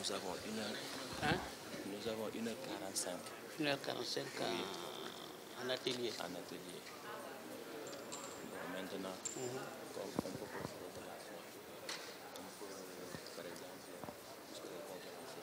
Nous avons 1h. Hein? Nous avons 1h45. 1h45 en atelier. En atelier. Bon, maintenant, comme on peut procéder de la sorte, on peut, par exemple, puisque les conférenciers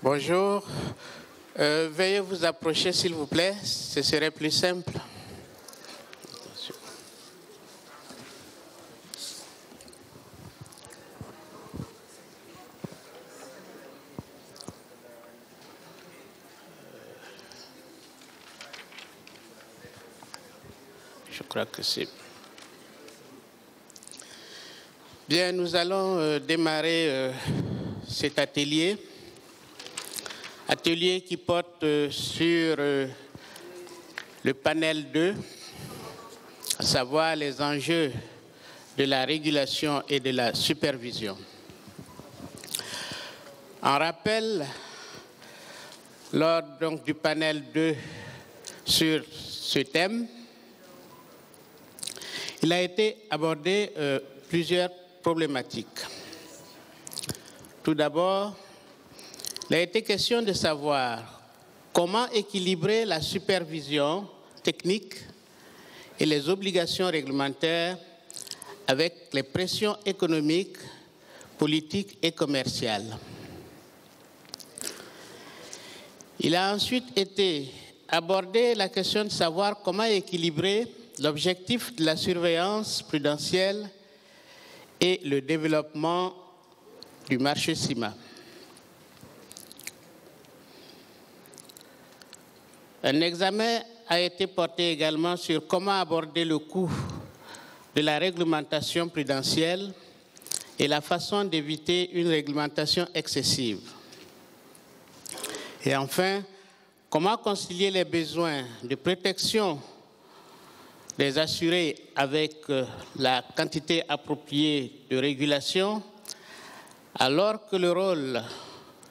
Bonjour. Veuillez vous approcher, s'il vous plaît. Ce serait plus simple. Je crois que c'est... Bien, nous allons démarrer cet atelier. Atelier qui porte sur le panel 2, à savoir les enjeux de la régulation et de la supervision. En rappel, lors donc du panel 2 sur ce thème, il a été abordé plusieurs problématiques. Tout d'abord, il a été question de savoir comment équilibrer la supervision technique et les obligations réglementaires avec les pressions économiques, politiques et commerciales. Il a ensuite été abordé la question de savoir comment équilibrer l'objectif de la surveillance prudentielle et le développement du marché CIMA. Un examen a été porté également sur comment aborder le coût de la réglementation prudentielle et la façon d'éviter une réglementation excessive. Et enfin, comment concilier les besoins de protection des assurés avec la quantité appropriée de régulation, alors que le rôle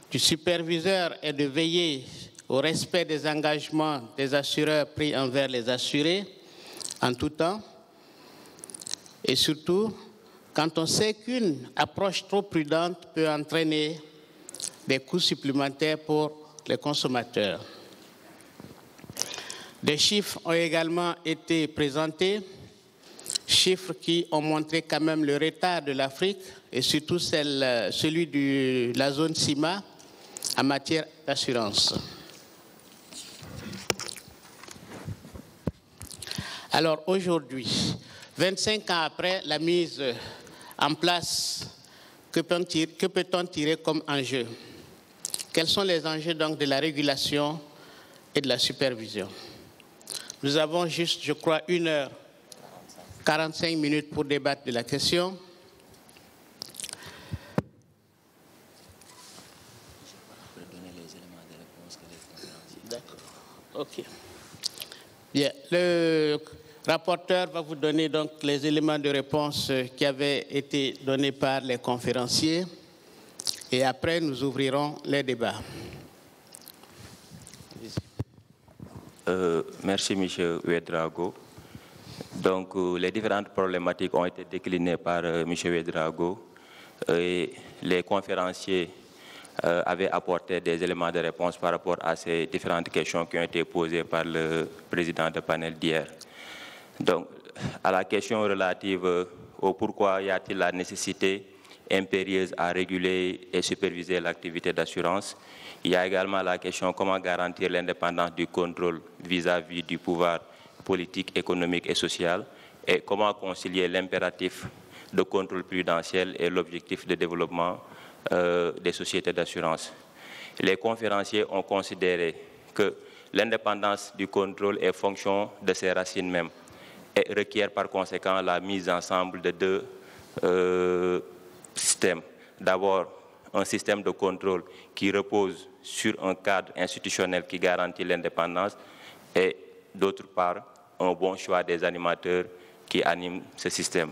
du superviseur est de veiller au respect des engagements des assureurs pris envers les assurés en tout temps, et surtout quand on sait qu'une approche trop prudente peut entraîner des coûts supplémentaires pour les consommateurs. Des chiffres ont également été présentés, chiffres qui ont montré quand même le retard de l'Afrique et surtout celui de la zone CIMA en matière d'assurance. Alors aujourd'hui, 25 ans après la mise en place, que peut-on tirer comme enjeu? Quels sont les enjeux donc de la régulation et de la supervision? Nous avons juste, je crois, 1h45 minutes pour débattre de la question. D'accord. OK. Bien. Le rapporteur va vous donner donc les éléments de réponse qui avaient été donnés par les conférenciers et après nous ouvrirons les débats. Merci, M. Ouédraogo. Donc, les différentes problématiques ont été déclinées par M. Ouédraogo et les conférenciers avaient apporté des éléments de réponse par rapport à ces différentes questions qui ont été posées par le président de panel d'hier. Donc, à la question relative au pourquoi y a-t-il la nécessité impérieuse à réguler et superviser l'activité d'assurance, il y a également la question comment garantir l'indépendance du contrôle vis-à-vis du pouvoir politique, économique et social et comment concilier l'impératif de contrôle prudentiel et l'objectif de développement des sociétés d'assurance. Les conférenciers ont considéré que l'indépendance du contrôle est fonction de ses racines mêmes et requiert par conséquent la mise ensemble de deux systèmes. D'abord, un système de contrôle qui repose sur un cadre institutionnel qui garantit l'indépendance et d'autre part, un bon choix des animateurs qui animent ce système.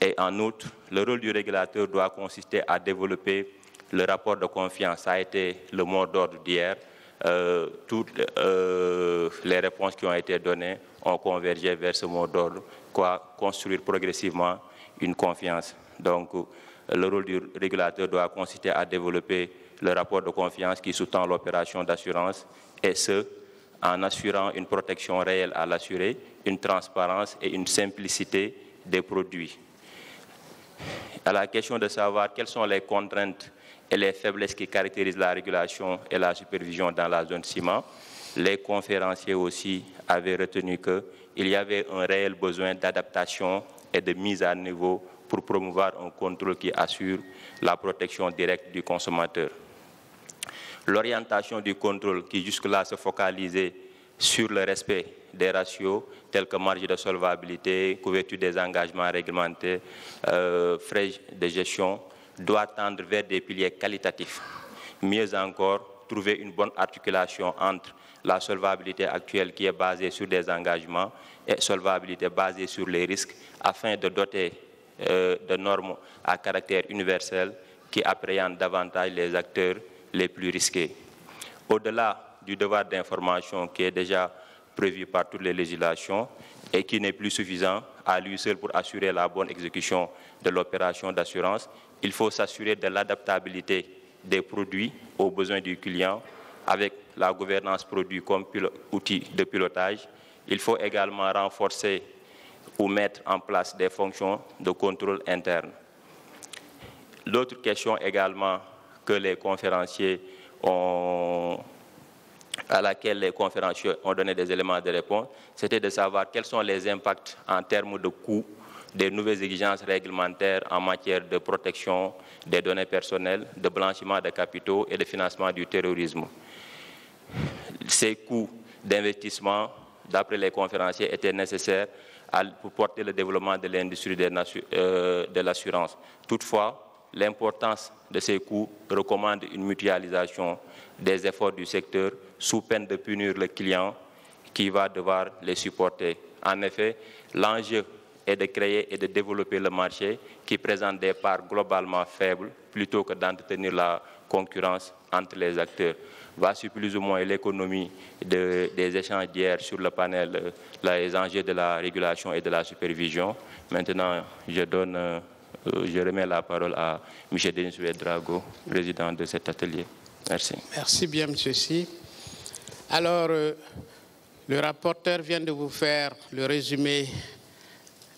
Et en outre, le rôle du régulateur doit consister à développer le rapport de confiance. Ça a été le mot d'ordre d'hier. Toutes les réponses qui ont été données ont convergé vers ce mot d'ordre, quoi construire progressivement une confiance. Donc, le rôle du régulateur doit consister à développer le rapport de confiance qui sous-tend l'opération d'assurance, et ce, en assurant une protection réelle à l'assuré, une transparence et une simplicité des produits. À la question de savoir quelles sont les contraintes et les faiblesses qui caractérisent la régulation et la supervision dans la zone ciment, les conférenciers aussi avaient retenu qu'il y avait un réel besoin d'adaptation et de mise à niveau pour promouvoir un contrôle qui assure la protection directe du consommateur. L'orientation du contrôle qui jusque-là se focalisait sur le respect des ratios tels que marge de solvabilité, couverture des engagements réglementés, frais de gestion, doit tendre vers des piliers qualitatifs. Mieux encore, trouver une bonne articulation entre la solvabilité actuelle qui est basée sur des engagements et solvabilité basée sur les risques afin de doter de normes à caractère universel qui appréhendent davantage les acteurs les plus risqués. Au-delà du devoir d'information qui est déjà prévu par toutes les législations et qui n'est plus suffisant à lui seul pour assurer la bonne exécution de l'opération d'assurance, il faut s'assurer de l'adaptabilité des produits aux besoins du client avec la gouvernance produit comme outil de pilotage. Il faut également renforcer ou mettre en place des fonctions de contrôle interne. L'autre question également que les conférenciers à laquelle les conférenciers ont donné des éléments de réponse, c'était de savoir quels sont les impacts en termes de coûts des nouvelles exigences réglementaires en matière de protection des données personnelles, de blanchiment de capitaux et de financement du terrorisme. Ces coûts d'investissement, d'après les conférenciers, étaient nécessaires pour porter le développement de l'industrie de l'assurance. Toutefois, l'importance de ces coûts recommande une mutualisation des efforts du secteur sous peine de punir le client qui va devoir les supporter. En effet, l'enjeu est de créer et de développer le marché qui présente des parts globalement faibles plutôt que d'entretenir la concurrence entre les acteurs. Voici plus ou moins l'économie des échanges d'hier sur le panel, les enjeux de la régulation et de la supervision. Maintenant, je remets la parole à M. Denis Ouédraogo, président de cet atelier. Merci. Merci bien, M. Sy. Alors, le rapporteur vient de vous faire le résumé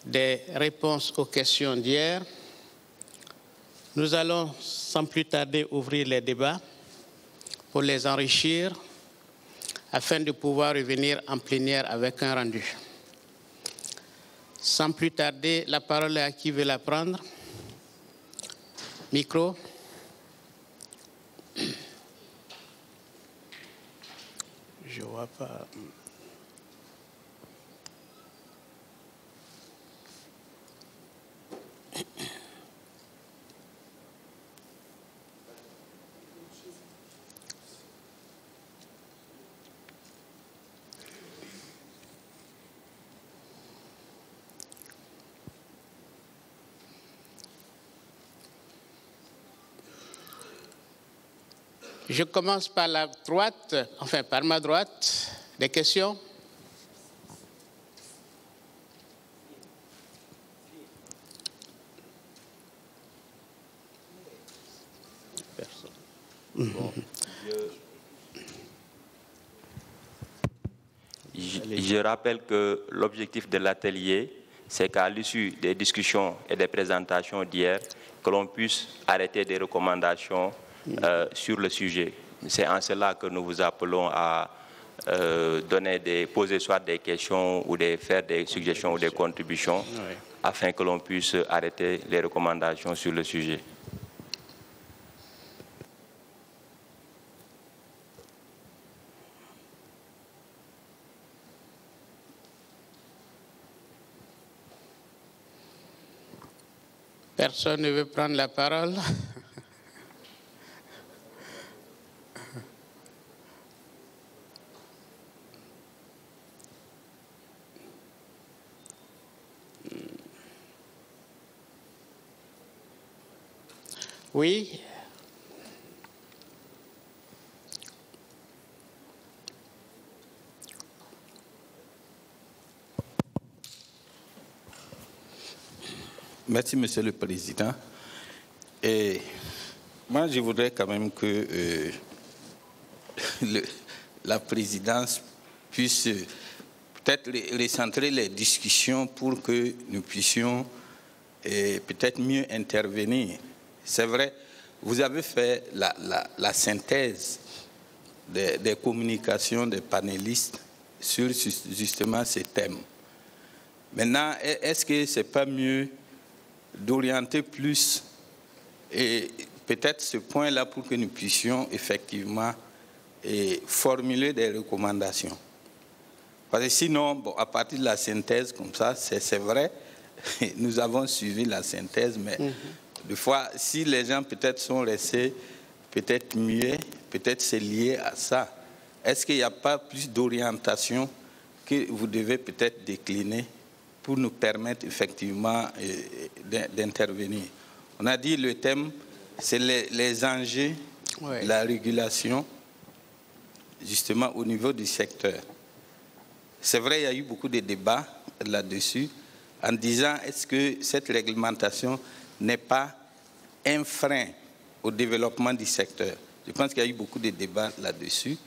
des réponses aux questions d'hier. Nous allons sans plus tarder ouvrir les débats pour les enrichir afin de pouvoir revenir en plénière avec un rendu. Sans plus tarder, la parole est à qui veut la prendre. Micro. Je ne vois pas. Je commence par la droite, enfin par ma droite. Des questions? Personne. Bon, je rappelle que l'objectif de l'atelier, c'est qu'à l'issue des discussions et des présentations d'hier, que l'on puisse arrêter des recommandations sur le sujet. C'est en cela que nous vous appelons à poser soit des questions ou faire des suggestions ou des contributions afin que l'on puisse arrêter les recommandations sur le sujet. Personne ne veut prendre la parole? Oui. Merci, Monsieur le Président. Et moi, je voudrais quand même que la présidence puisse peut-être recentrer les discussions pour que nous puissions peut-être mieux intervenir. C'est vrai, vous avez fait la synthèse des communications des panélistes sur justement ces thèmes. Maintenant, est-ce que ce n'est pas mieux d'orienter plus et peut-être ce point-là pour que nous puissions effectivement formuler des recommandations? Parce que sinon, bon, à partir de la synthèse comme ça, c'est vrai, nous avons suivi la synthèse, mais des fois, si les gens peut-être sont restés peut-être muets, peut-être c'est lié à ça. Est-ce qu'il n'y a pas plus d'orientation que vous devez peut-être décliner pour nous permettre effectivement d'intervenir? On a dit le thème, c'est les enjeux de la régulation, justement au niveau du secteur. C'est vrai, il y a eu beaucoup de débats là-dessus, en disant est-ce que cette réglementation n'est pas un frein au développement du secteur. Je pense qu'il y a eu beaucoup de débats là-dessus.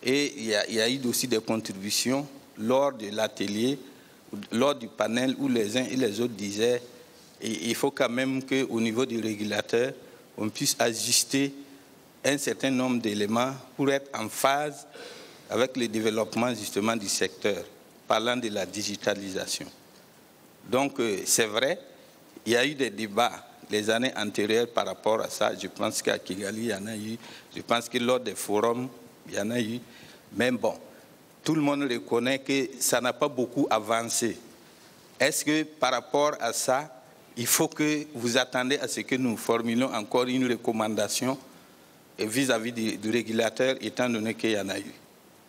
Et il y a eu aussi des contributions lors de l'atelier, lors du panel où les uns et les autres disaient il faut quand même qu'au niveau du régulateur, on puisse ajuster un certain nombre d'éléments pour être en phase avec le développement justement du secteur, parlant de la digitalisation. Donc c'est vrai, il y a eu des débats les années antérieures par rapport à ça. Je pense qu'à Kigali, il y en a eu. Je pense que lors des forums, il y en a eu. Mais bon, tout le monde reconnaît que ça n'a pas beaucoup avancé. Est-ce que par rapport à ça, il faut que vous attendez à ce que nous formulions encore une recommandation vis-à-vis du régulateur, étant donné qu'il y en a eu?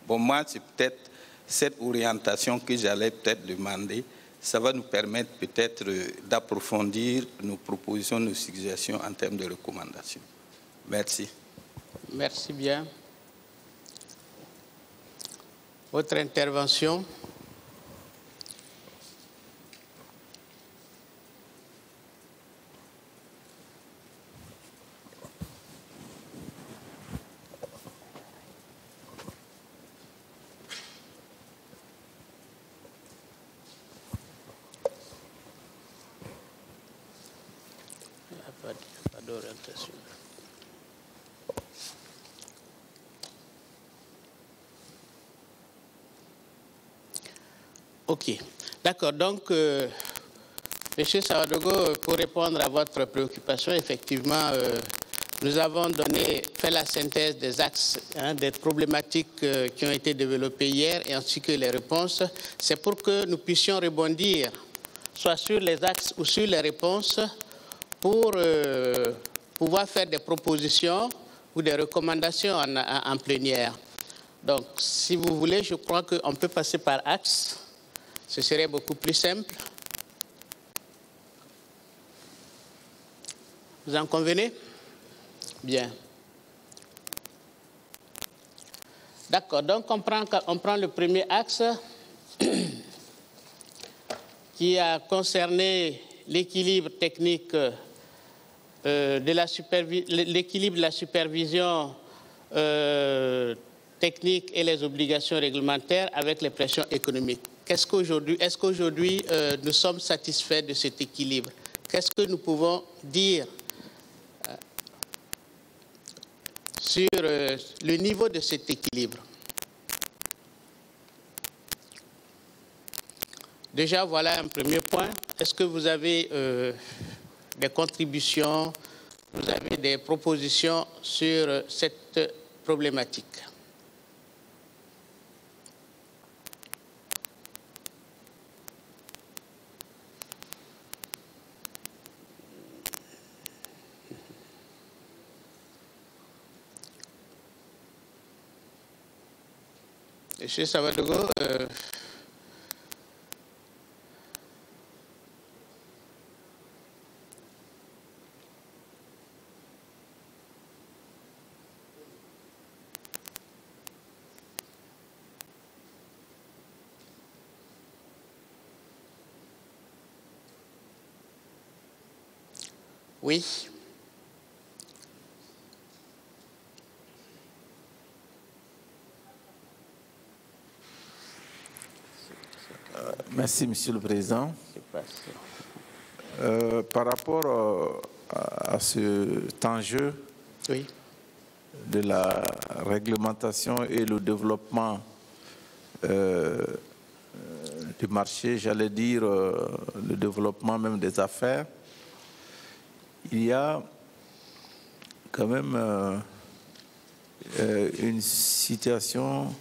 Bon, moi, c'est peut-être cette orientation que j'allais peut-être demander. Ça va nous permettre peut-être d'approfondir nos propositions, nos suggestions en termes de recommandations. Merci. Merci bien. Votre intervention? Pas d'orientation. OK. D'accord. Donc, M. Savadogo, pour répondre à votre préoccupation, effectivement, nous avons fait la synthèse des axes, des problématiques qui ont été développées hier et ainsi que les réponses. C'est pour que nous puissions rebondir soit sur les axes ou sur les réponses pour pouvoir faire des propositions ou des recommandations en plénière. Donc, si vous voulez, je crois qu'on peut passer par axe. Ce serait beaucoup plus simple. Vous en convenez? Bien. D'accord, donc on prend le premier axe qui a concerné l'équilibre technique l'équilibre de la supervision technique et les obligations réglementaires avec les pressions économiques. Est-ce qu'aujourd'hui, nous sommes satisfaits de cet équilibre? Qu'est-ce que nous pouvons dire sur le niveau de cet équilibre? Déjà, voilà un premier point. Est-ce que vous avez des contributions, vous avez des propositions sur cette problématique? Monsieur Savadogo, Oui. Merci, Monsieur le Président. Par rapport à cet enjeu Oui. de la réglementation et le développement du marché, j'allais dire le développement même des affaires, il y a quand même une situation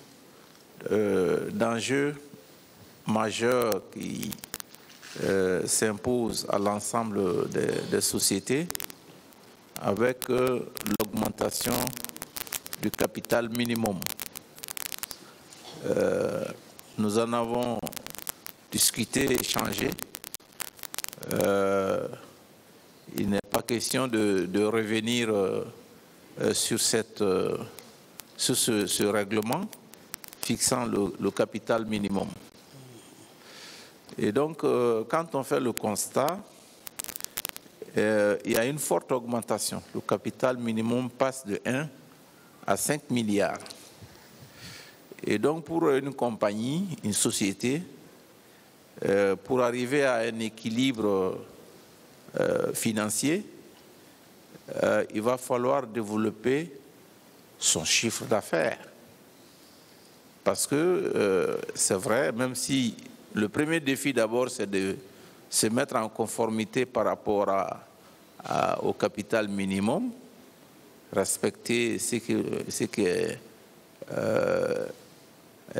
d'enjeu majeur qui s'impose à l'ensemble des sociétés avec l'augmentation du capital minimum. Nous en avons discuté, échangé. Il n'est pas question de revenir sur ce règlement fixant le capital minimum. Et donc, quand on fait le constat, il y a une forte augmentation. Le capital minimum passe de 1 à 5 milliards. Et donc, pour une compagnie, une société, pour arriver à un équilibre financier, il va falloir développer son chiffre d'affaires. Parce que c'est vrai, même si le premier défi d'abord, c'est de se mettre en conformité par rapport au capital minimum, respecter ce que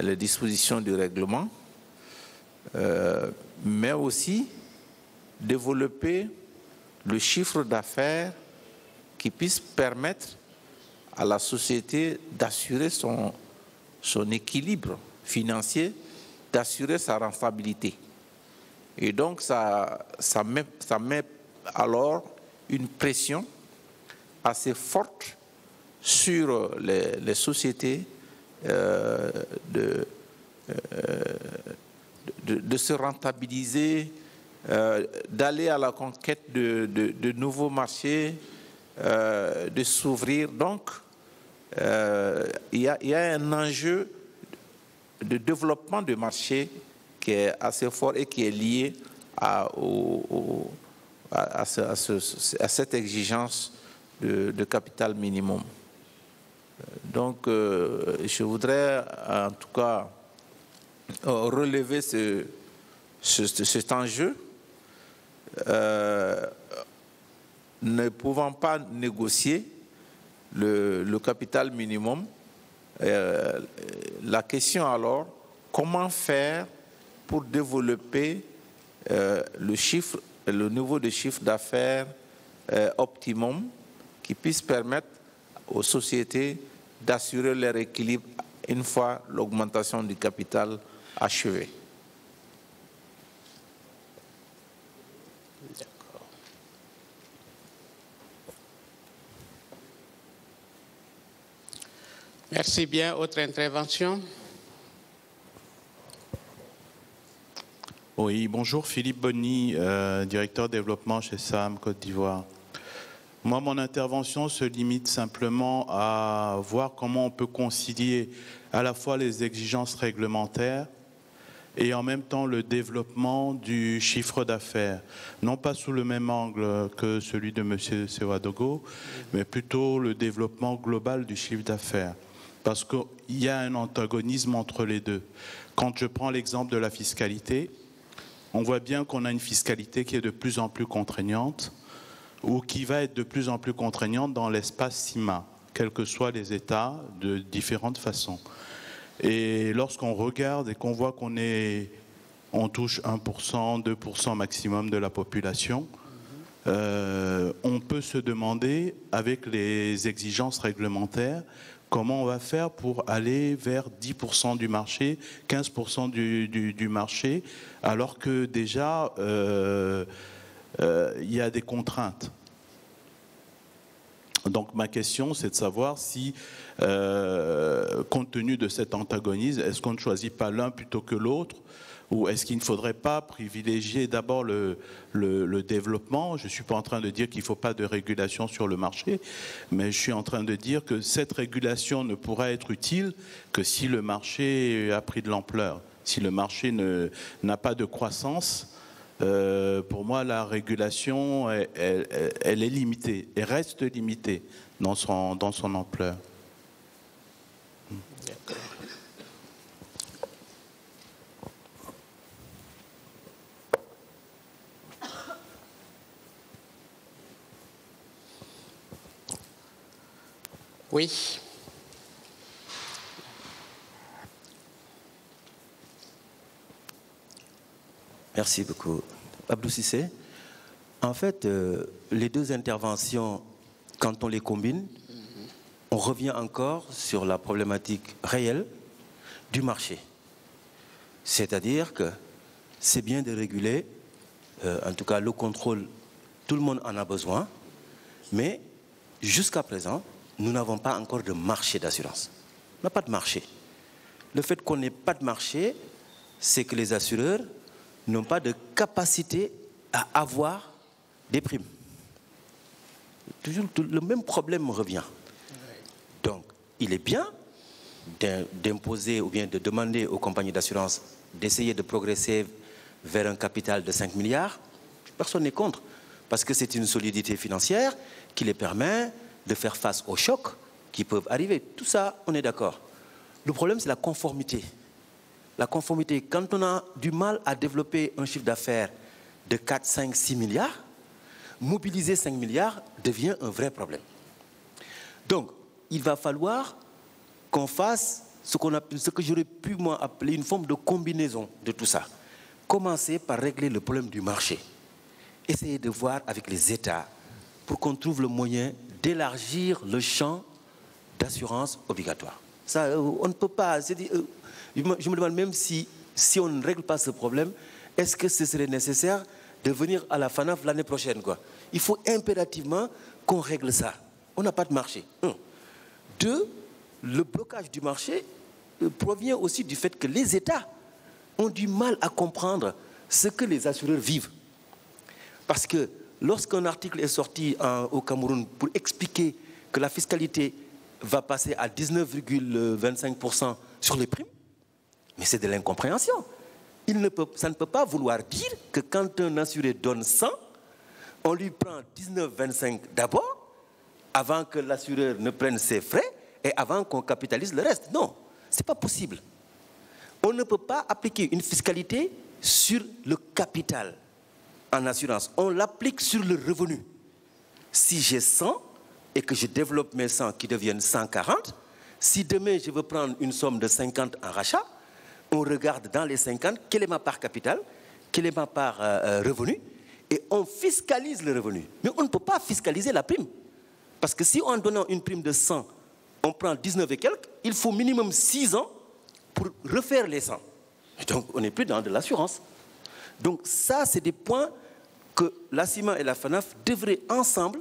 les dispositions du règlement, mais aussi développer le chiffre d'affaires qui puisse permettre à la société d'assurer son équilibre financier, d'assurer sa rentabilité. Et donc, ça met alors une pression assez forte sur les sociétés de se rentabiliser, d'aller à la conquête de nouveaux marchés, de s'ouvrir. Donc, il y a un enjeu de développement de marché qui est assez fort et qui est lié à cette exigence de capital minimum. Donc, je voudrais en tout cas relever cet enjeu, ne pouvant pas négocier le capital minimum. La question alors, comment faire pour développer le niveau de chiffre d'affaires optimum qui puisse permettre aux sociétés d'assurer leur équilibre une fois l'augmentation du capital achevée. D'accord. Merci bien. Autre intervention? Oui, bonjour, Philippe Bonny, directeur développement chez SAM Côte d'Ivoire. Moi, mon intervention se limite simplement à voir comment on peut concilier à la fois les exigences réglementaires et en même temps le développement du chiffre d'affaires. Non pas sous le même angle que celui de M. Sewadogo, mais plutôt le développement global du chiffre d'affaires. Parce qu'il y a un antagonisme entre les deux. Quand je prends l'exemple de la fiscalité, on voit bien qu'on a une fiscalité qui est de plus en plus contraignante, ou qui va être de plus en plus contraignante dans l'espace CIMA, quels que soient les États, de différentes façons. Et lorsqu'on regarde et qu'on voit on touche 1%, 2% maximum de la population, on peut se demander, avec les exigences réglementaires, comment on va faire pour aller vers 10% du marché, 15% du marché, alors que déjà, il y a des contraintes. Donc ma question, c'est de savoir si, compte tenu de cet antagonisme, est-ce qu'on ne choisit pas l'un plutôt que l'autre Ou est-ce qu'il ne faudrait pas privilégier d'abord le développement? Je ne suis pas en train de dire qu'il ne faut pas de régulation sur le marché, mais je suis en train de dire que cette régulation ne pourra être utile que si le marché a pris de l'ampleur. Si le marché n'a pas de croissance, pour moi, la régulation, elle est limitée, et reste limitée dans son ampleur. D'accord. Oui. Merci beaucoup. Abdou Cissé, en fait, les deux interventions, quand on les combine, on revient encore sur la problématique réelle du marché. C'est-à-dire que c'est bien de réguler, en tout cas le contrôle, tout le monde en a besoin, mais jusqu'à présent, nous n'avons pas encore de marché d'assurance. On n'a pas de marché. Le fait qu'on n'ait pas de marché, c'est que les assureurs n'ont pas de capacité à avoir des primes. Toujours le même problème revient. Donc, il est bien d'imposer ou bien de demander aux compagnies d'assurance d'essayer de progresser vers un capital de 5 milliards. Personne n'est contre, parce que c'est une solidité financière qui les permet de faire face aux chocs qui peuvent arriver. Tout ça, on est d'accord. Le problème, c'est la conformité. La conformité, quand on a du mal à développer un chiffre d'affaires de 4, 5, 6 milliards, mobiliser 5 milliards devient un vrai problème. Donc, il va falloir qu'on fasse ce que j'aurais pu moi appeler une forme de combinaison de tout ça. Commencer par régler le problème du marché. Essayer de voir avec les États pour qu'on trouve le moyen d'élargir le champ d'assurance obligatoire. Ça, on ne peut pas... je me demande même si on ne règle pas ce problème, est-ce que ce serait nécessaire de venir à la FANAF l'année prochaine, quoi? Il faut impérativement qu'on règle ça. On n'a pas de marché. 1. 2, le blocage du marché provient aussi du fait que les États ont du mal à comprendre ce que les assureurs vivent. Parce que lorsqu'un article est sorti au Cameroun pour expliquer que la fiscalité va passer à 19,25% sur les primes, mais c'est de l'incompréhension. Ça ne peut pas vouloir dire que quand un assuré donne 100, on lui prend 19,25 d'abord, avant que l'assureur ne prenne ses frais et avant qu'on capitalise le reste. Non, ce n'est pas possible. On ne peut pas appliquer une fiscalité sur le capital en assurance. On l'applique sur le revenu. Si j'ai 100 et que je développe mes 100 qui deviennent 140, si demain je veux prendre une somme de 50 en rachat, on regarde dans les 50 quelle est ma part capitale, quelle est ma part revenu, et on fiscalise le revenu. Mais on ne peut pas fiscaliser la prime. Parce que si en donnant une prime de 100, on prend 19 et quelques, il faut minimum 6 ans pour refaire les 100. Et donc on n'est plus dans de l'assurance. Donc ça, c'est des points que la CIMA et la FANAF devraient ensemble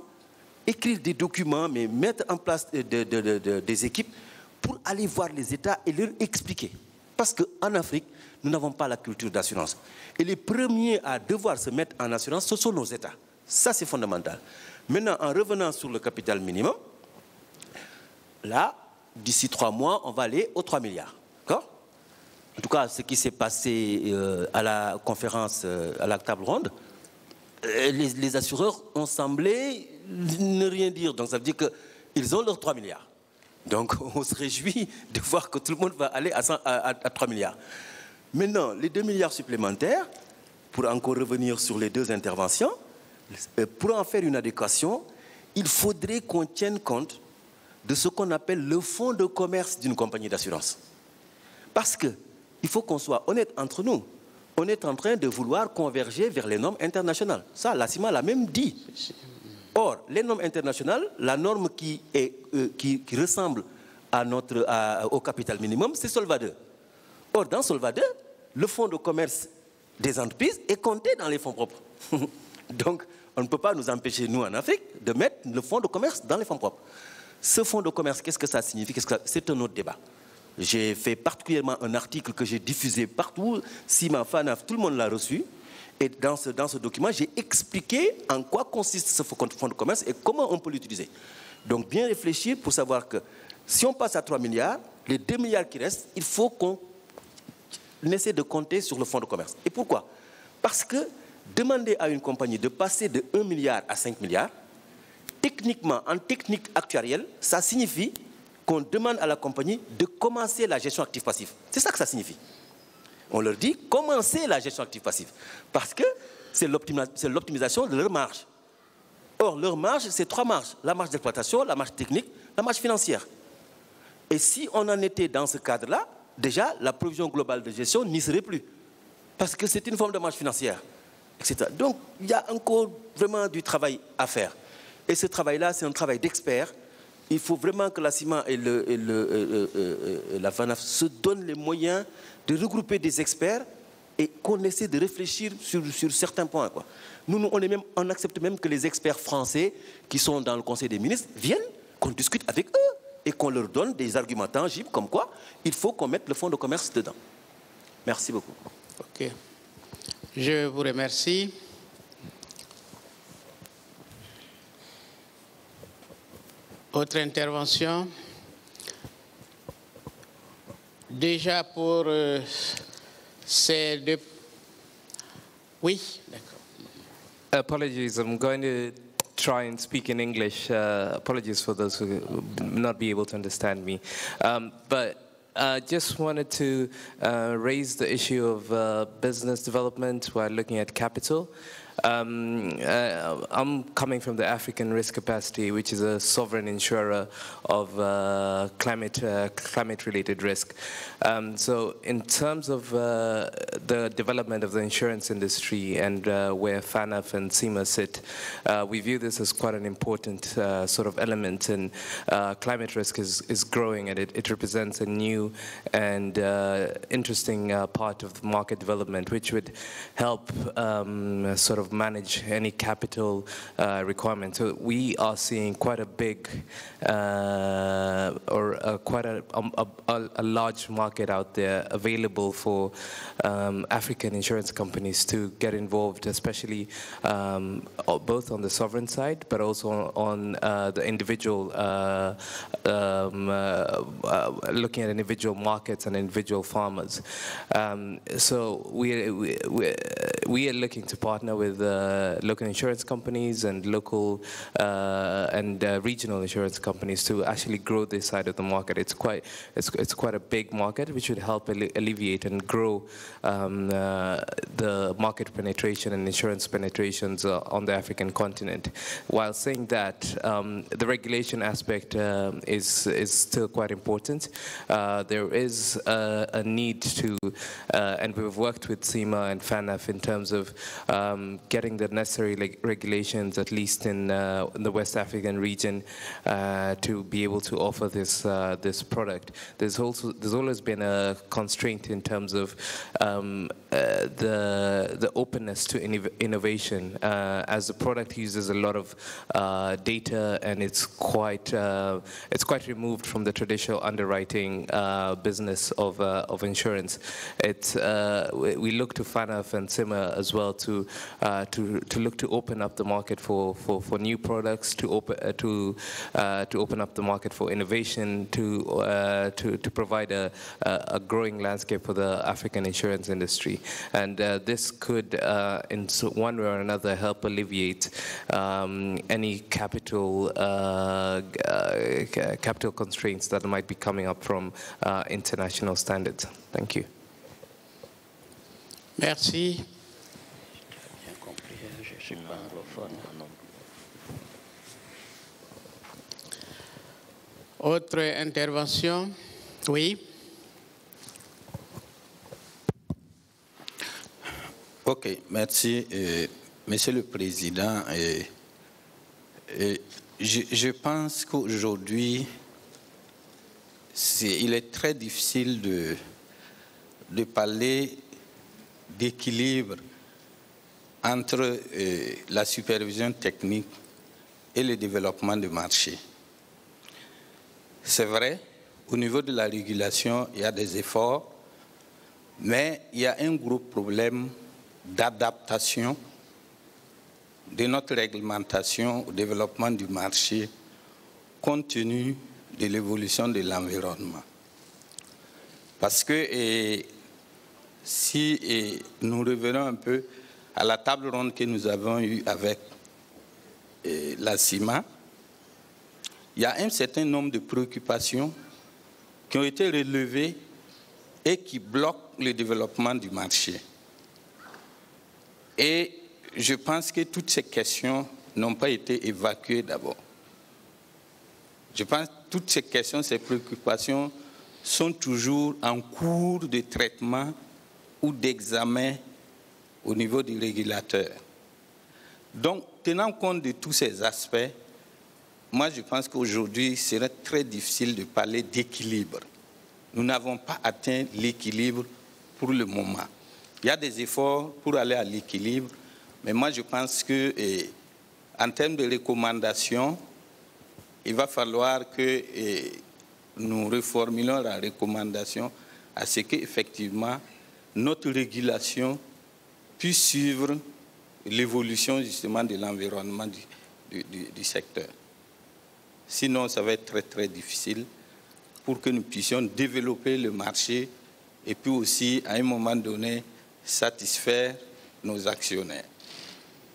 écrire des documents, mais mettre en place des équipes pour aller voir les États et leur expliquer. Parce qu'en Afrique, nous n'avons pas la culture d'assurance. Et les premiers à devoir se mettre en assurance, ce sont nos États. Ça, c'est fondamental. Maintenant, en revenant sur le capital minimum, là, d'ici 3 mois, on va aller aux 3 milliards. D'accord ? En tout cas, ce qui s'est passé à la conférence, à la table ronde, les assureurs ont semblé ne rien dire. Donc ça veut dire qu'ils ont leurs 3 milliards. Donc on se réjouit de voir que tout le monde va aller à 3 milliards. Maintenant, les 2 milliards supplémentaires, pour encore revenir sur les deux interventions, pour en faire une adéquation, il faudrait qu'on tienne compte de ce qu'on appelle le fonds de commerce d'une compagnie d'assurance. Parce qu'il faut qu'on soit honnête entre nous. On est en train de vouloir converger vers les normes internationales. Ça, la CIMA l'a même dit. Or, les normes internationales, la norme qui ressemble au capital minimum, c'est Solva 2. Or, dans Solva 2, le fonds de commerce des entreprises est compté dans les fonds propres. Donc, on ne peut pas nous empêcher, nous, en Afrique, de mettre le fonds de commerce dans les fonds propres. Ce fonds de commerce, qu'est-ce que ça signifie? C'est un autre débat. J'ai fait particulièrement un article que j'ai diffusé partout, CIMA, FANAF, tout le monde l'a reçu. Et dans ce document, j'ai expliqué en quoi consiste ce fonds de commerce et comment on peut l'utiliser. Donc bien réfléchir pour savoir que si on passe à 3 milliards, les 2 milliards qui restent, il faut qu'on essaie de compter sur le fonds de commerce. Et pourquoi? Parce que demander à une compagnie de passer de 1 milliard à 5 milliards, techniquement, en technique actuarielle, ça signifie qu'on demande à la compagnie de commencer la gestion active-passif. C'est ça que ça signifie. On leur dit commencer la gestion active-passif. Parce que c'est l'optimisation de leur marge. Or, leur marge, c'est 3 marges. La marge d'exploitation, la marge technique, la marge financière. Et si on en était dans ce cadre-là, déjà, la provision globale de gestion n'y serait plus. Parce que c'est une forme de marge financière, etc. Donc, il y a encore vraiment du travail à faire. Et ce travail-là, c'est un travail d'experts. Il faut vraiment que la CIMA et la FANAF se donnent les moyens de regrouper des experts et qu'on essaie de réfléchir sur certains points, quoi. Nous, on accepte même que les experts français qui sont dans le Conseil des ministres viennent, qu'on discute avec eux et qu'on leur donne des arguments tangibles comme quoi il faut qu'on mette le fonds de commerce dedans. Merci beaucoup. OK. Je vous remercie. Autre intervention? Déjà pour ces deux... Oui, d'accord. Apologies, I'm going to try and speak in English. Apologies for those who will not be able to understand me. But just wanted to raise the issue of business development while looking at capital. I'm coming from the African Risk Capacity, which is a sovereign insurer of climate-related risk. So in terms of the development of the insurance industry and where FANAF and CIMA sit, we view this as quite an important sort of element, and climate risk is growing, and it represents a new and interesting part of market development, which would help sort of manage any capital requirement. So we are seeing quite a big quite a large market out there available for African insurance companies to get involved, especially both on the sovereign side, but also on the individual, looking at individual markets and individual farmers. So we are looking to partner with local insurance companies and local and regional insurance companies to actually grow this side of the market. It's quite a big market, which would help alleviate and grow the market penetration and insurance penetrations on the African continent. While saying that, the regulation aspect is still quite important. There is a need to, and we've worked with CIMA and FANAF in terms of getting the necessary regulations, at least in the West African region, to be able to offer this product. There's always been a constraint in terms of the openness to innovation, as the product uses a lot of data, and it's quite removed from the traditional underwriting business of insurance. We look to FANAF and CIMA as well to look to open up the market for new products, to open up the market for innovation, to provide a growing landscape for the African insurance industry. And this could, in one way or another, help alleviate any capital constraints that might be coming up from international standards. Thank you. Merci. Autre intervention? Oui. Ok, merci, Monsieur le Président. Je pense qu'aujourd'hui, il est très difficile de parler d'équilibre entre la supervision technique et le développement du marché. C'est vrai, au niveau de la régulation, il y a des efforts, mais il y a un gros problème d'adaptation de notre réglementation au développement du marché compte tenu de l'évolution de l'environnement. Parce que si nous revenons un peu à la table ronde que nous avons eue avec la CIMA, il y a un certain nombre de préoccupations qui ont été relevées et qui bloquent le développement du marché. Et je pense que toutes ces questions n'ont pas été évacuées d'abord. Je pense que toutes ces questions, ces préoccupations sont toujours en cours de traitement ou d'examen au niveau du régulateur. Donc, tenant compte de tous ces aspects, moi je pense qu'aujourd'hui, il serait très difficile de parler d'équilibre. Nous n'avons pas atteint l'équilibre pour le moment. Il y a des efforts pour aller à l'équilibre, mais moi je pense que, en termes de recommandations, il va falloir que nous reformulons la recommandation à ce qu'effectivement notre régulation puisse suivre l'évolution justement de l'environnement du secteur. Sinon, ça va être très très difficile pour que nous puissions développer le marché et puis aussi, à un moment donné, satisfaire nos actionnaires.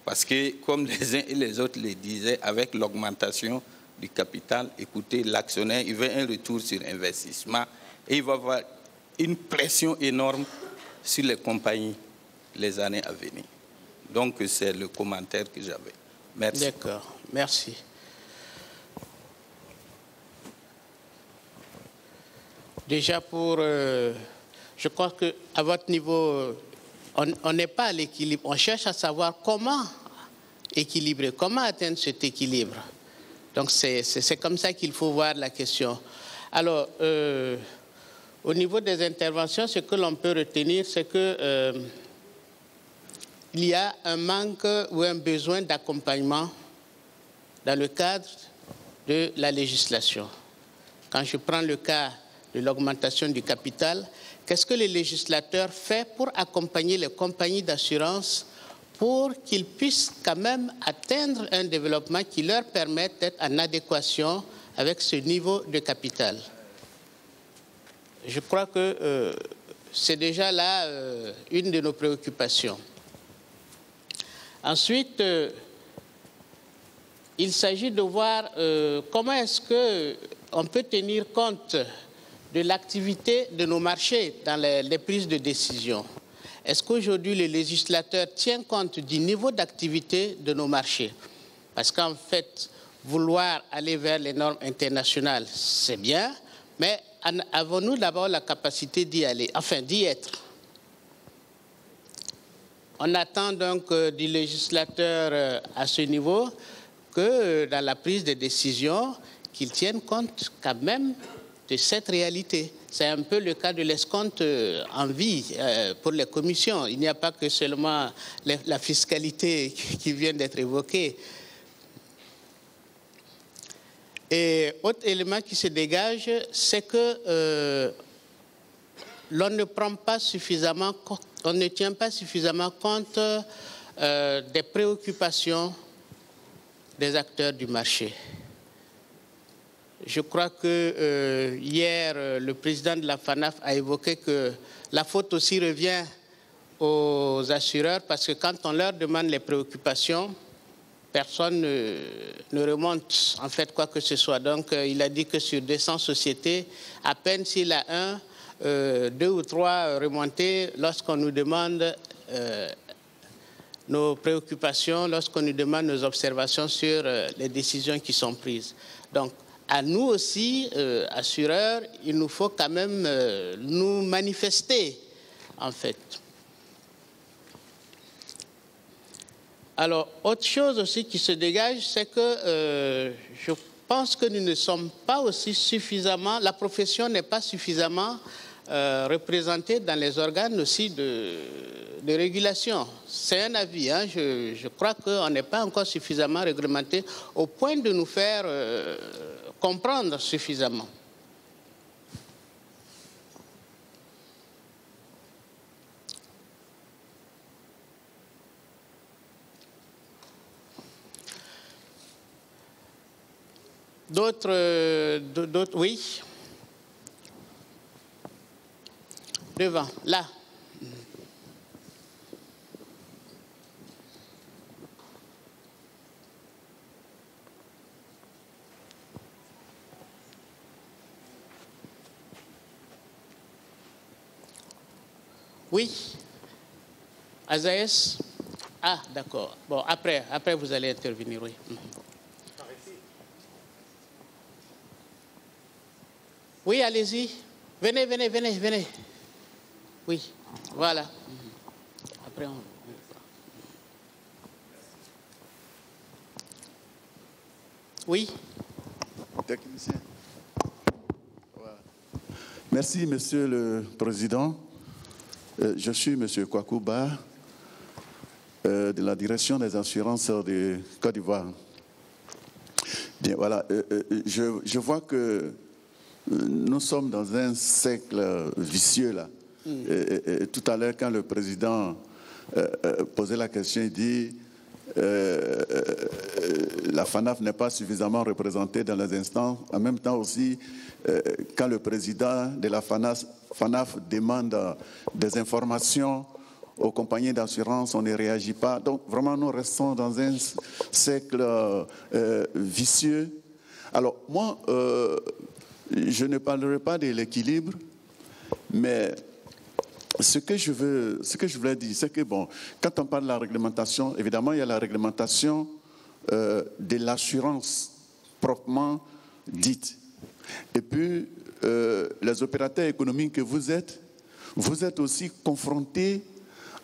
Parce que, comme les uns et les autres le disaient, avec l'augmentation du capital, écoutez, l'actionnaire, il veut un retour sur investissement et il va avoir une pression énorme sur les compagnies les années à venir. Donc, c'est le commentaire que j'avais. Merci. D'accord, merci. Déjà je crois qu'à votre niveau, on n'est pas à l'équilibre. On cherche à savoir comment équilibrer, comment atteindre cet équilibre. Donc, c'est comme ça qu'il faut voir la question. Alors, au niveau des interventions, ce que l'on peut retenir, c'est que il y a un manque ou un besoin d'accompagnement dans le cadre de la législation. Quand je prends le cas de l'augmentation du capital, qu'est-ce que le législateur fait pour accompagner les compagnies d'assurance pour qu'ils puissent quand même atteindre un développement qui leur permette d'être en adéquation avec ce niveau de capital? Je crois que c'est déjà là une de nos préoccupations. Ensuite, il s'agit de voir comment est-ce qu'on peut tenir compte de l'activité de nos marchés dans les prises de décision. Est-ce qu'aujourd'hui, le législateur tient compte du niveau d'activité de nos marchés? Parce qu'en fait, vouloir aller vers les normes internationales, c'est bien, mais avons-nous d'abord la capacité d'y aller, enfin d'y être? On attend donc du législateur à ce niveau que dans la prise de décision, qu'il tienne compte quand même de cette réalité. C'est un peu le cas de l'escompte en vie pour les commissions. Il n'y a pas que seulement la fiscalité qui vient d'être évoquée. Et autre élément qui se dégage, c'est que l'on ne prend pas suffisamment, on ne tient pas suffisamment compte des préoccupations des acteurs du marché. Je crois que hier, le président de la FANAF a évoqué que la faute aussi revient aux assureurs parce que quand on leur demande les préoccupations, personne ne remonte en fait quoi que ce soit. Donc, il a dit que sur 200 sociétés, à peine s'il a 2 ou 3 remontées lorsqu'on nous demande nos préoccupations, lorsqu'on nous demande nos observations sur les décisions qui sont prises. Donc, à nous aussi, assureurs, il nous faut quand même nous manifester, en fait. Alors, autre chose aussi qui se dégage, c'est que je pense que nous ne sommes pas aussi suffisamment, la profession n'est pas suffisamment représentée dans les organes aussi de régulation. C'est un avis, hein, je crois qu'on n'est pas encore suffisamment réglementé au point de nous faire comprendre suffisamment. D'autres, oui. Devant, là. Oui. Azaïs. Ah, d'accord. Bon, après vous allez intervenir, oui. Oui, allez-y. Venez. Oui, voilà. Après, Oui. Technicien. Voilà. Merci, Monsieur le Président. Je suis Monsieur Kwakouba, de la direction des assurances de Côte d'Ivoire. Bien, voilà. Je vois que nous sommes dans un cercle vicieux, là. Tout à l'heure, quand le président posait la question, il dit la FANAF n'est pas suffisamment représentée dans les instances. En même temps aussi, quand le président de la FANAF demande des informations aux compagnies d'assurance, on ne réagit pas. Donc vraiment, nous restons dans un cercle vicieux. Alors moi, je ne parlerai pas de l'équilibre, mais ce que je voulais dire, c'est que bon, quand on parle de la réglementation, évidemment, il y a la réglementation de l'assurance proprement dite. Et puis, les opérateurs économiques que vous êtes aussi confrontés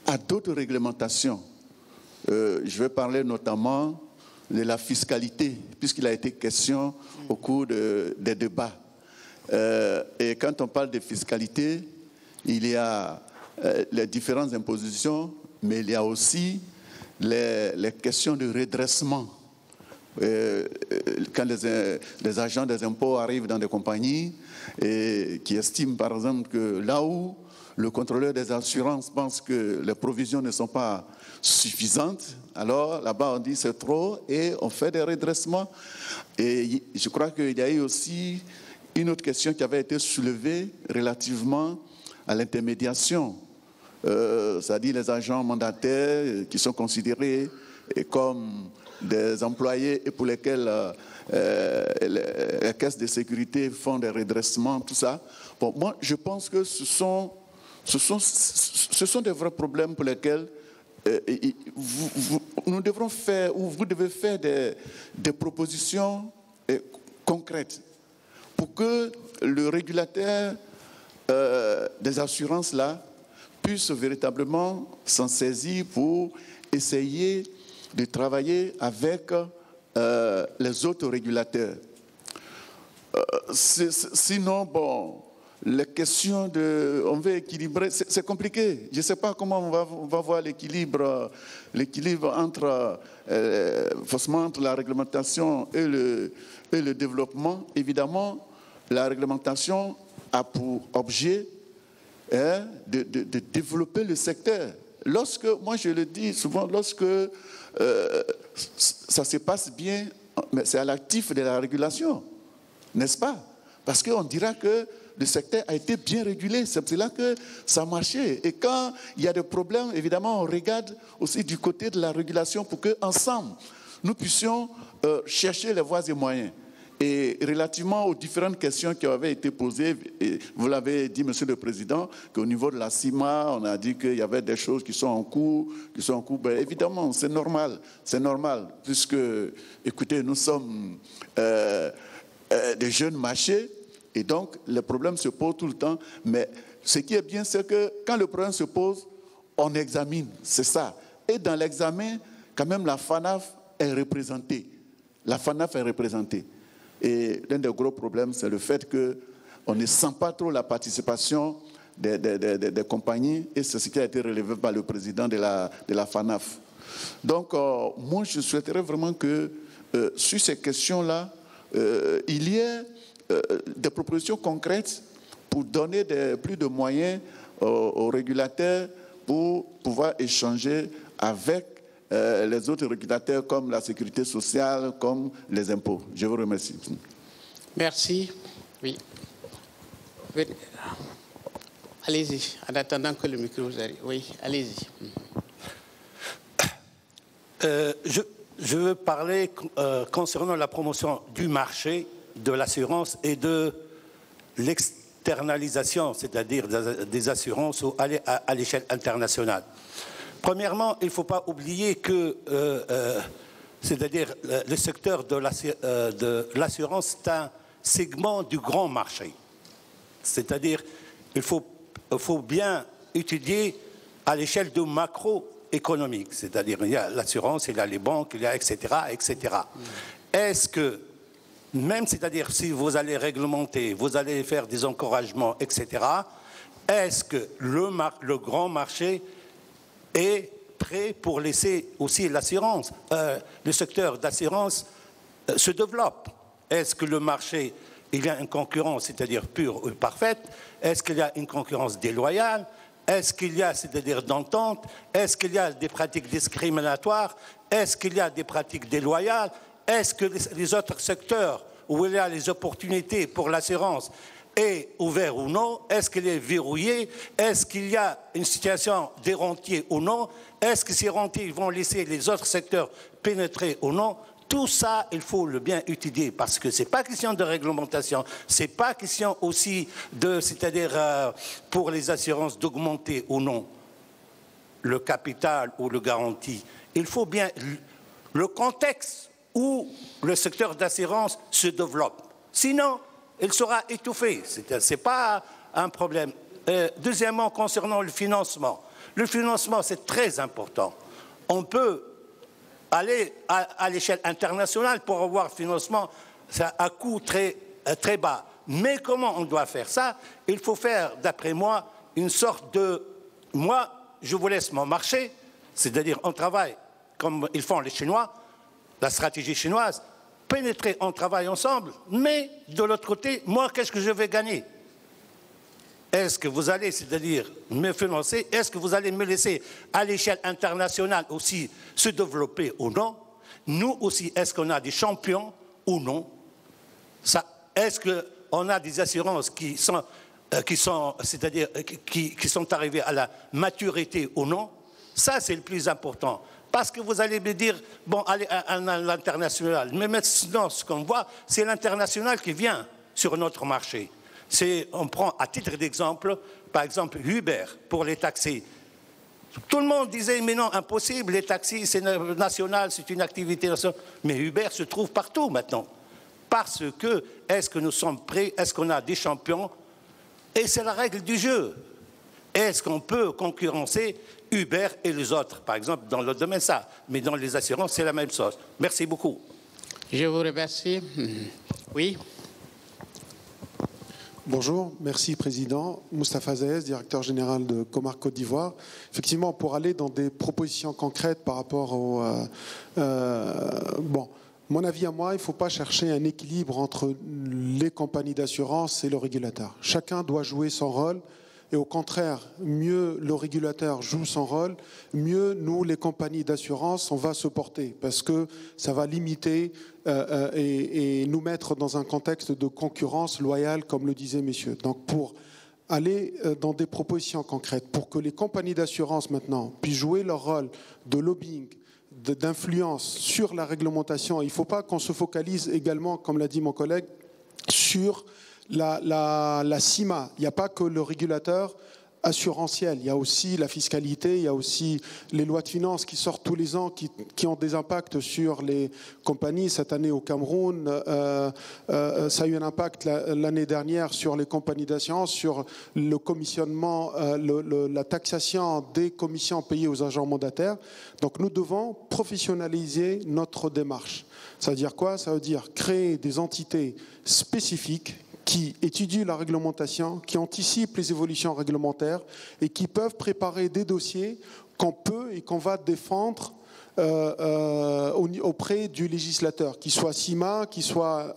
à d'autres réglementations. Je vais parler notamment de la fiscalité, puisqu'il a été question au cours des débats. Et quand on parle de fiscalité, il y a les différentes impositions, mais il y a aussi les questions de redressement. Quand les agents des impôts arrivent dans des compagnies et qui estiment par exemple que là où le contrôleur des assurances pense que les provisions ne sont pas suffisantes, alors là-bas on dit c'est trop et on fait des redressements. Et je crois qu'il y a eu aussi une autre question qui avait été soulevée relativement à l'intermédiation, c'est-à-dire les agents mandataires qui sont considérés comme des employés et pour lesquels les caisses de sécurité font des redressements, tout ça. Bon, moi, je pense que ce sont des vrais problèmes pour lesquels nous devrons faire, ou vous devez faire des propositions concrètes pour que le régulateur des assurances là puisse véritablement s'en saisir pour essayer de travailler avec les autres régulateurs. Sinon, bon, les questions on veut équilibrer, c'est compliqué. Je ne sais pas comment on va voir l'équilibre entre la réglementation et le développement. Évidemment, la réglementation a pour objet de développer le secteur. Moi je le dis souvent, lorsque ça se passe bien, mais c'est à l'actif de la régulation, n'est-ce pas? Parce qu'on dira que le secteur a été bien régulé, c'est là que ça marchait. Et quand il y a des problèmes, évidemment, on regarde aussi du côté de la régulation pour qu'ensemble, nous puissions chercher les voies et moyens. Et relativement aux différentes questions qui avaient été posées, et vous l'avez dit, Monsieur le Président, qu'au niveau de la CIMA, on a dit qu'il y avait des choses qui sont en cours. Ben, évidemment, c'est normal, puisque, écoutez, nous sommes des jeunes marchés, et donc les problèmes se posent tout le temps. Mais ce qui est bien, c'est que quand le problème se pose, on examine, c'est ça. Et dans l'examen, quand même, la FANAF est représentée. Et l'un des gros problèmes, c'est le fait qu'on ne sent pas trop la participation des compagnies, et c'est ce qui a été relevé par le président de la FANAF. Donc, moi, je souhaiterais vraiment que, sur ces questions-là, il y ait des propositions concrètes pour donner plus de moyens aux régulateurs pour pouvoir échanger avec les autres régulateurs comme la sécurité sociale, comme les impôts. Je vous remercie. Merci. Oui. Allez-y, en attendant que le micro vous arrive. Oui, allez-y. Je veux parler concernant la promotion du marché, de l'assurance et de l'externalisation, c'est-à-dire des assurances à l'échelle internationale. Premièrement, il ne faut pas oublier que c'est-à-dire le secteur de l'assurance est un segment du grand marché. C'est-à-dire qu'il faut bien étudier à l'échelle de macroéconomique. C'est-à-dire il y a l'assurance, il y a les banques, il y a etc. etc. Est-ce que, même c'est-à-dire si vous allez réglementer, vous allez faire des encouragements, etc., est-ce que le grand marché est prêt pour laisser aussi l'assurance, le secteur d'assurance se développe? Est-ce que le marché, il y a une concurrence, c'est-à-dire pure ou parfaite? Est-ce qu'il y a une concurrence déloyale? Est-ce qu'il y a, c'est-à-dire d'entente? Est-ce qu'il y a des pratiques discriminatoires? Est-ce qu'il y a des pratiques déloyales? Est-ce que les autres secteurs où il y a les opportunités pour l'assurance est ouvert ou non? Est-ce qu'il est verrouillé? Est-ce qu'il y a une situation des rentiers ou non? Est-ce que ces rentiers vont laisser les autres secteurs pénétrer ou non? Tout ça, il faut le bien étudier parce que ce n'est pas question de réglementation, ce n'est pas question aussi de, c'est-à-dire pour les assurances d'augmenter ou non le capital ou le garantie. Il faut bien le contexte où le secteur d'assurance se développe. Sinon, il sera étouffé. Ce n'est pas un problème. Deuxièmement, concernant le financement. Le financement, c'est très important. On peut aller à l'échelle internationale pour avoir financement à coût très, très bas. Mais comment on doit faire ça? Il faut faire, d'après moi, une sorte de... Moi, je vous laisse mon marché, c'est-à-dire on travaille comme ils font les Chinois, la stratégie chinoise, pénétrer, on travaille ensemble, mais de l'autre côté, moi, qu'est-ce que je vais gagner? Est-ce que vous allez, c'est-à-dire me financer? Est-ce que vous allez me laisser à l'échelle internationale aussi se développer ou non? Nous aussi, est-ce qu'on a des champions ou non? Est-ce qu'on a des assurances qui sont arrivées à la maturité ou non? Ça, c'est le plus important. Parce que vous allez me dire, bon, allez à l'international. Mais maintenant, ce qu'on voit, c'est l'international qui vient sur notre marché. On prend à titre d'exemple, par exemple, Uber pour les taxis. Tout le monde disait, mais non, impossible, les taxis, c'est national, c'est une activité nationale. Mais Uber se trouve partout maintenant. Parce que, est-ce que nous sommes prêts? Est-ce qu'on a des champions? Et c'est la règle du jeu. Est-ce qu'on peut concurrencer Uber et les autres? Par exemple, dans le domaine, ça. Mais dans les assurances, c'est la même chose. Merci beaucoup. Je vous remercie. Oui. Bonjour, merci Président. Moustapha Zaez, directeur général de Comarque Côte d'Ivoire. Effectivement, pour aller dans des propositions concrètes par rapport au... bon, mon avis à moi, il ne faut pas chercher un équilibre entre les compagnies d'assurance et le régulateur. Chacun doit jouer son rôle. Et au contraire, mieux le régulateur joue son rôle, mieux nous, les compagnies d'assurance, on va se porter parce que ça va limiter et nous mettre dans un contexte de concurrence loyale, comme le disaient messieurs. Donc pour aller dans des propositions concrètes, pour que les compagnies d'assurance maintenant puissent jouer leur rôle de lobbying, d'influence sur la réglementation, il ne faut pas qu'on se focalise également, comme l'a dit mon collègue, sur la CIMA. Il n'y a pas que le régulateur assurantiel, il y a aussi la fiscalité, il y a aussi les lois de finances qui sortent tous les ans, qui ont des impacts sur les compagnies. Cette année au Cameroun, ça a eu un impact l'année dernière sur les compagnies d'assurance, sur le commissionnement, la taxation des commissions payées aux agents mandataires. Donc nous devons professionnaliser notre démarche. Ça veut dire quoi? Ça veut dire créer des entités spécifiques qui étudient la réglementation, qui anticipent les évolutions réglementaires et qui peuvent préparer des dossiers qu'on peut et qu'on va défendre auprès du législateur, qu'il soit CIMA, qu'il soit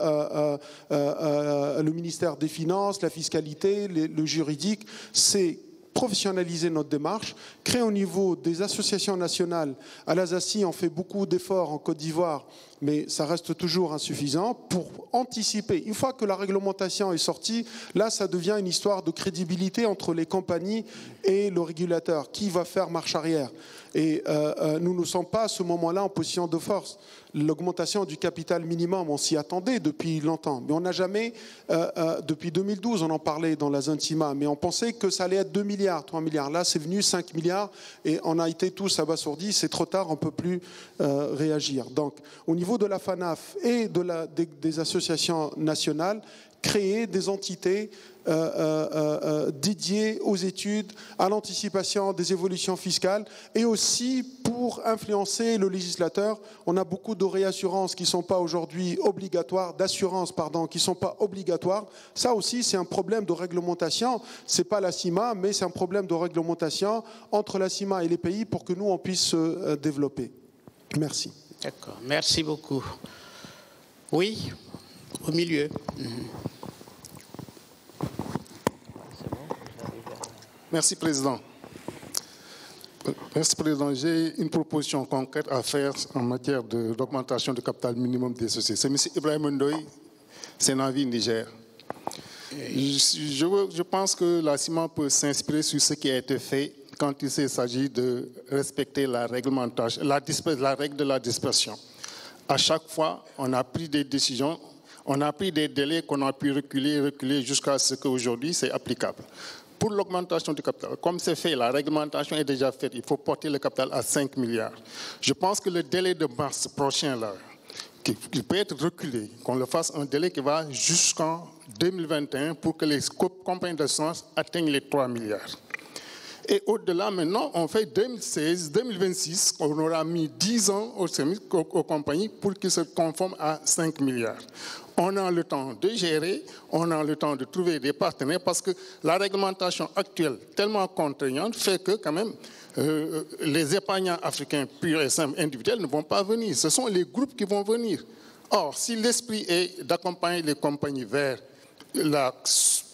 le ministère des Finances, la fiscalité, le juridique. C'est professionnaliser notre démarche, créer au niveau des associations nationales. À l'Alsacie, on fait beaucoup d'efforts en Côte d'Ivoire mais ça reste toujours insuffisant pour anticiper. Une fois que la réglementation est sortie, là, ça devient une histoire de crédibilité entre les compagnies et le régulateur. Qui va faire marche arrière? Et nous ne sommes pas à ce moment-là en position de force. L'augmentation du capital minimum, on s'y attendait depuis longtemps, mais on n'a jamais, depuis 2012, on en parlait dans la zone CIMA, mais on pensait que ça allait être 2 milliards, 3 milliards. Là, c'est venu 5 milliards et on a été tous abasourdis. C'est trop tard, on ne peut plus réagir. Donc, au niveau de la FANAF et des associations nationales, créer des entités dédiées aux études, à l'anticipation des évolutions fiscales et aussi pour influencer le législateur. On a beaucoup de réassurances qui ne sont pas aujourd'hui obligatoires, d'assurances, pardon, qui ne sont pas obligatoires. Ça aussi, c'est un problème de réglementation. Ce n'est pas la CIMA, mais c'est un problème de réglementation entre la CIMA et les pays pour que nous, on puisse se développer. Merci. D'accord, merci beaucoup. Oui, au milieu. Merci, Président. Merci, Président. J'ai une proposition concrète à faire en matière d'augmentation du capital minimum des sociétés. C'est M. Ibrahim Ndoye, Sénavi, Niger. Je pense que la CIMA peut s'inspirer sur ce qui a été fait quand il s'agit de respecter la réglementation, la règle de la dispersion. À chaque fois, on a pris des décisions, on a pris des délais qu'on a pu reculer jusqu'à ce qu'aujourd'hui, c'est applicable. Pour l'augmentation du capital, comme c'est fait, la réglementation est déjà faite, il faut porter le capital à 5 milliards. Je pense que le délai de mars prochain, là, qu'il peut être reculé, qu'on le fasse un délai qui va jusqu'en 2021 pour que les compagnies d'assurance atteignent les 3 milliards. Et au-delà, maintenant, on fait 2016, 2026, on aura mis 10 ans aux compagnies pour qu'ils se conforment à 5 milliards. On a le temps de gérer, on a le temps de trouver des partenaires parce que la réglementation actuelle, tellement contraignante, fait que quand même les épargnants africains purs et simples individuels ne vont pas venir. Ce sont les groupes qui vont venir. Or, si l'esprit est d'accompagner les compagnies vers la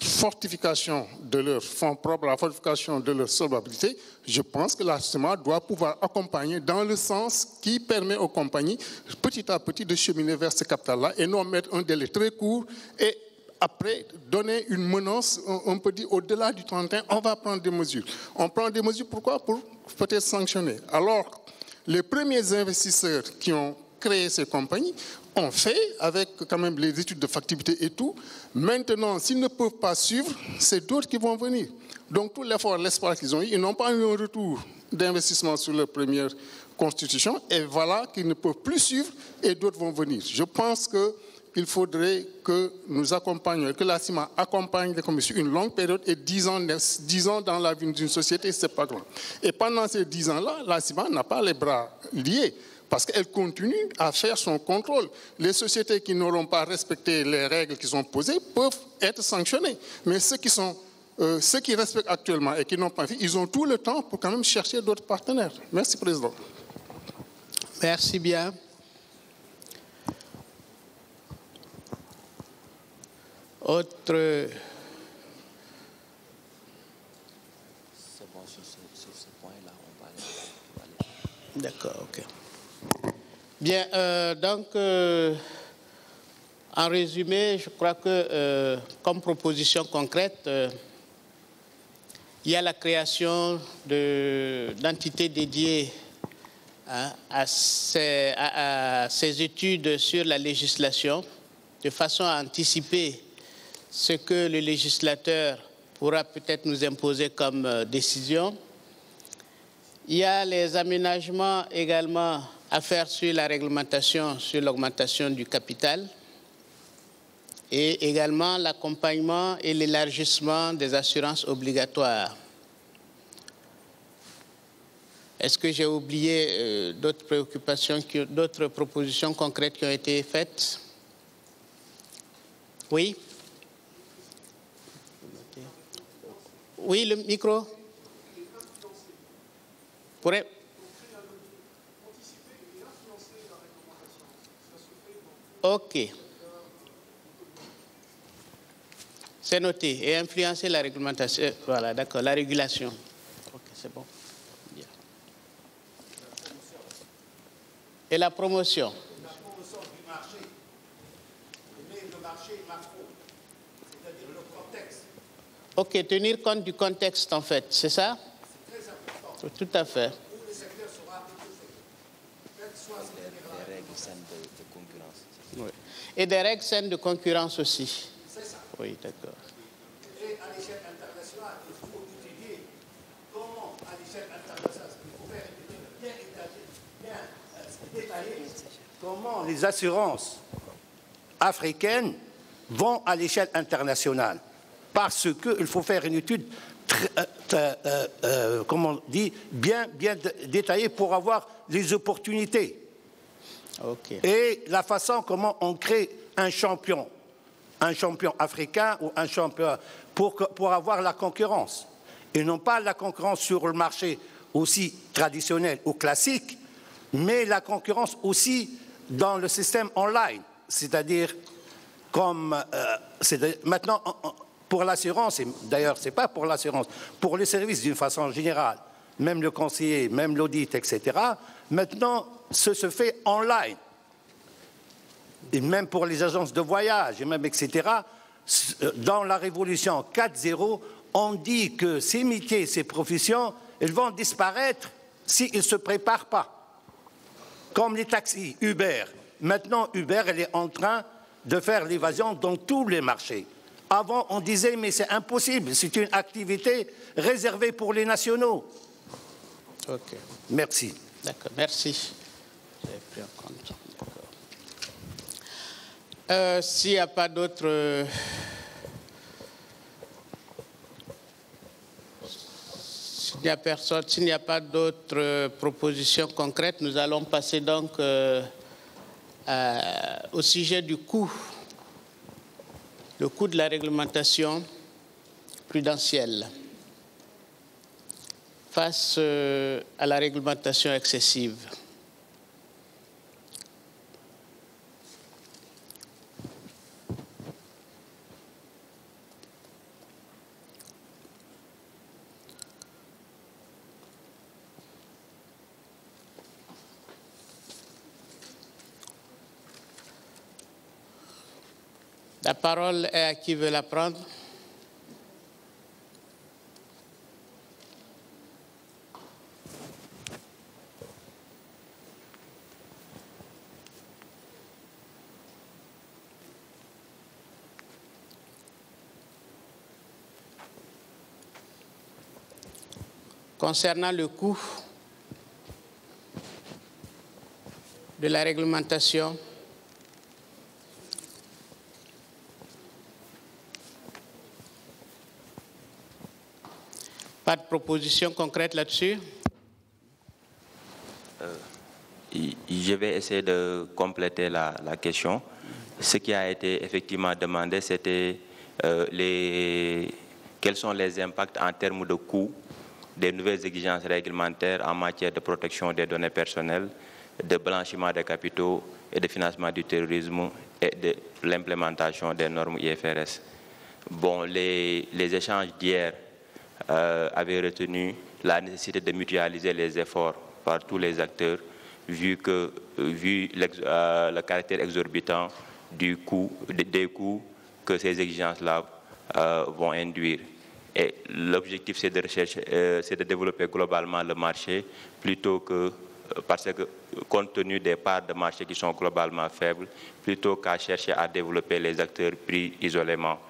fortification de leurs fonds propres, la fortification de leur solvabilité, je pense que la CIMA doit pouvoir accompagner dans le sens qui permet aux compagnies petit à petit de cheminer vers ce capital-là et non mettre un délai très court et après donner une menace, on peut dire au-delà du 31, on va prendre des mesures. On prend des mesures pourquoi? Pour peut-être sanctionner. Alors, les premiers investisseurs qui ont créé ces compagnies ont fait avec quand même les études de factibilité et tout. Maintenant, s'ils ne peuvent pas suivre, c'est d'autres qui vont venir. Donc, tout l'effort, l'espoir qu'ils ont eu, ils n'ont pas eu un retour d'investissement sur leur première constitution. Et voilà qu'ils ne peuvent plus suivre et d'autres vont venir. Je pense qu'il faudrait que nous accompagnions, que la CIMA accompagne les communes sur une longue période et 10 ans dans la vie d'une société, ce n'est pas grand. Et pendant ces 10 ans-là, la CIMA n'a pas les bras liés. Parce qu'elle continue à faire son contrôle. Les sociétés qui n'auront pas respecté les règles qui sont posées peuvent être sanctionnées. Mais ceux qui respectent actuellement et qui n'ont pas fait, ils ont tout le temps pour quand même chercher d'autres partenaires. Merci, Président. Merci bien. Autre... C'est bon, sur ce point-là, on va aller. D'accord, ok. Bien, donc, en résumé, je crois que comme proposition concrète, il y a la création d'entités dédiées à ces études sur la législation, de façon à anticiper ce que le législateur pourra peut-être nous imposer comme décision. Il y a les aménagements également à faire sur la réglementation, sur l'augmentation du capital et également l'accompagnement et l'élargissement des assurances obligatoires. Est-ce que j'ai oublié d'autres préoccupations, d'autres propositions concrètes qui ont été faites? Oui? Oui, le micro? Pourrait... Ok. C'est noté. Et influencer la réglementation. Voilà, d'accord, la régulation. Ok, c'est bon. Bien. Et la promotion. du marché, mais le marché macro, c'est-à-dire le contexte. Ok, tenir compte du contexte en fait, c'est ça? C'est très important. Tout à fait. Où le secteur sera étouffé. Quelles soient Des règles saines de concurrence. Oui. Et des règles saines de concurrence aussi. C'est ça. Oui, d'accord. Et à l'échelle internationale, il faut étudier comment, à l'échelle internationale, il faut faire une étude bien détaillée, comment les assurances africaines vont à l'échelle internationale. Parce qu'il faut faire une étude, comment on dit, bien détaillée pour avoir les opportunités. Okay. Et la façon comment on crée un champion africain ou un champion pour avoir la concurrence. Et non pas la concurrence sur le marché aussi traditionnel ou classique, mais la concurrence aussi dans le système online. C'est-à-dire, comme maintenant, pour l'assurance, et d'ailleurs, ce n'est pas pour l'assurance, pour les services d'une façon générale, même le conseiller, même l'audit, etc., maintenant, ce se fait online. Et même pour les agences de voyage, et même etc., dans la révolution 4.0, on dit que ces métiers, ces professions, elles vont disparaître s'ils ne se préparent pas. Comme les taxis, Uber. Maintenant, Uber, elle est en train de faire l'évasion dans tous les marchés. Avant, on disait, mais c'est impossible, c'est une activité réservée pour les nationaux. Ok. Merci. D'accord, merci. J'ai pris en compte. S'il n'y a pas d'autres... S'il n'y a pas d'autres propositions concrètes, nous allons passer donc au sujet du coût. Le coût de la réglementation prudentielle face à la réglementation excessive. La parole est à qui veut la prendre. Concernant le coût de la réglementation, pas de proposition concrète là-dessus? Je vais essayer de compléter la question. Ce qui a été effectivement demandé, c'était quels sont les impacts en termes de coûts des nouvelles exigences réglementaires en matière de protection des données personnelles, de blanchiment des capitaux et de financement du terrorisme et de l'implémentation des normes IFRS. Bon, les échanges d'hier avait retenu la nécessité de mutualiser les efforts par tous les acteurs, vu le caractère exorbitant des coûts que ces exigences-là vont induire. Et l'objectif, c'est de développer globalement le marché, plutôt que, parce que compte tenu des parts de marché qui sont globalement faibles, plutôt qu'à chercher à développer les acteurs pris isolément.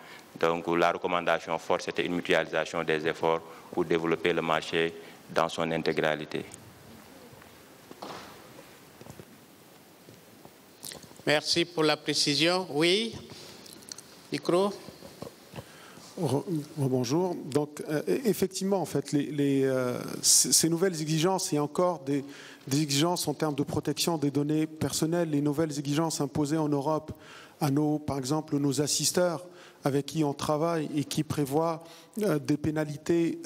Donc la recommandation forte, c'était une mutualisation des efforts pour développer le marché dans son intégralité. Merci pour la précision. Oui, micro. Bonjour. Donc, effectivement, en fait, ces nouvelles exigences, il y a encore des exigences en termes de protection des données personnelles, les nouvelles exigences imposées en Europe à par exemple, nos assisteurs avec qui on travaille et qui prévoient des pénalités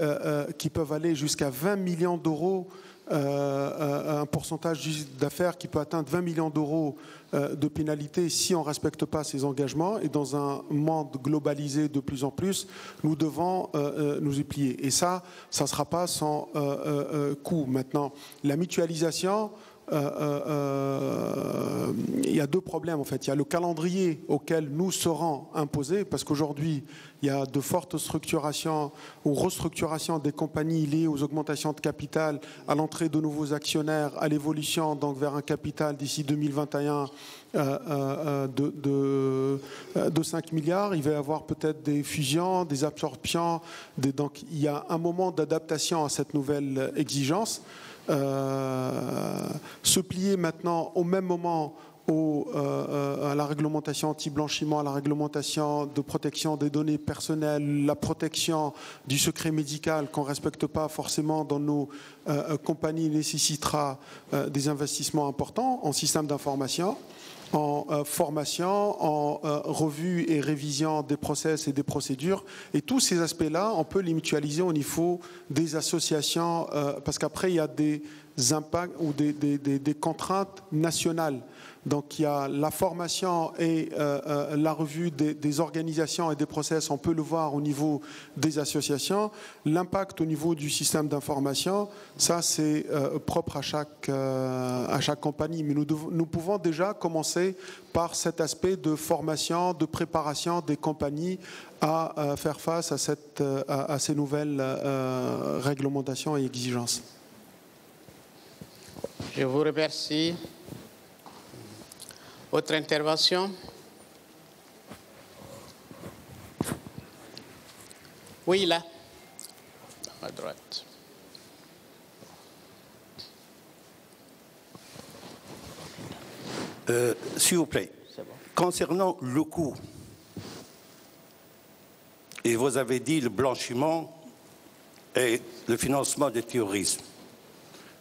qui peuvent aller jusqu'à 20 millions d'euros, un pourcentage d'affaires qui peut atteindre 20 millions d'euros de pénalités si on ne respecte pas ces engagements. Et dans un monde globalisé de plus en plus, nous devons nous y plier. Et ça ne sera pas sans coût. Maintenant, la mutualisation, il y a deux problèmes en fait. Il y a le calendrier auquel nous serons imposés, parce qu'aujourd'hui, il y a de fortes structurations ou restructurations des compagnies liées aux augmentations de capital, à l'entrée de nouveaux actionnaires, à l'évolution donc vers un capital d'ici 2021 de 5 milliards. Il va y avoir peut-être des fusions, des absorptions. Donc il y a un moment d'adaptation à cette nouvelle exigence. Se plier maintenant au même moment à la réglementation anti-blanchiment, à la réglementation de protection des données personnelles, la protection du secret médical qu'on ne respecte pas forcément dans nos compagnies nécessitera des investissements importants en système d'information, en formation, en revue et révision des process et des procédures. Et tous ces aspects-là, on peut les mutualiser au niveau des associations, parce qu'après, il y a des impacts ou des contraintes nationales. Donc il y a la formation et la revue des organisations et des process, on peut le voir au niveau des associations. L'impact au niveau du système d'information, ça c'est propre à chaque compagnie. Mais nous pouvons déjà commencer par cet aspect de formation, de préparation des compagnies à faire face à ces nouvelles réglementations et exigences. Je vous remercie. Autre intervention? Oui, là, à droite. S'il vous plaît, concernant le coût, et vous avez dit le blanchiment et le financement du terrorisme.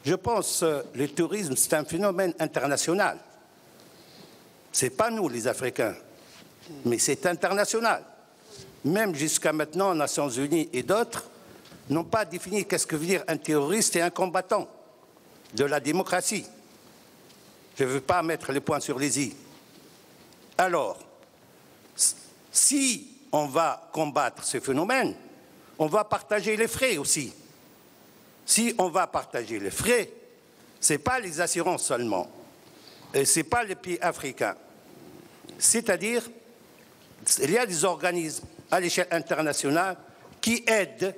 Je pense que le terrorisme, c'est un phénomène international. Ce n'est pas nous, les Africains, mais c'est international. Même jusqu'à maintenant, les Nations Unies et d'autres n'ont pas défini qu'est-ce que veut dire un terroriste et un combattant de la démocratie. Je ne veux pas mettre les points sur les i. Alors, si on va combattre ce phénomène, on va partager les frais aussi. Si on va partager les frais, ce n'est pas les assurances seulement, et ce n'est pas les pays africains. C'est-à-dire, il y a des organismes à l'échelle internationale qui aident,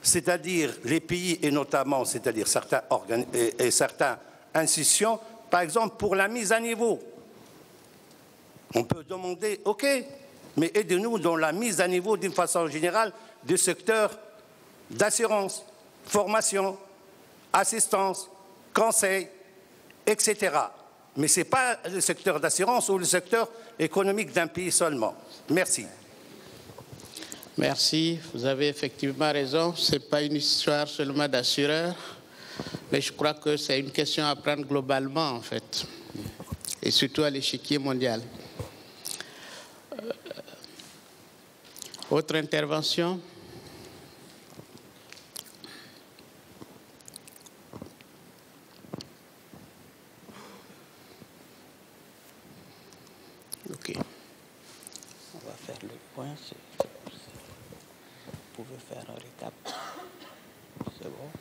c'est-à-dire les pays et notamment, c'est-à-dire certains organes et certaines institutions, par exemple pour la mise à niveau. On peut demander, OK, mais aidez-nous dans la mise à niveau d'une façon générale du secteur d'assurance, formation, assistance, conseil, etc. Mais ce n'est pas le secteur d'assurance ou le secteur économique d'un pays seulement. Merci. Merci. Vous avez effectivement raison. Ce n'est pas une histoire seulement d'assureurs, mais je crois que c'est une question à prendre globalement, en fait, et surtout à l'échiquier mondial. Autre intervention? OK. On va faire le point. Vous pouvez faire un récap. C'est bon?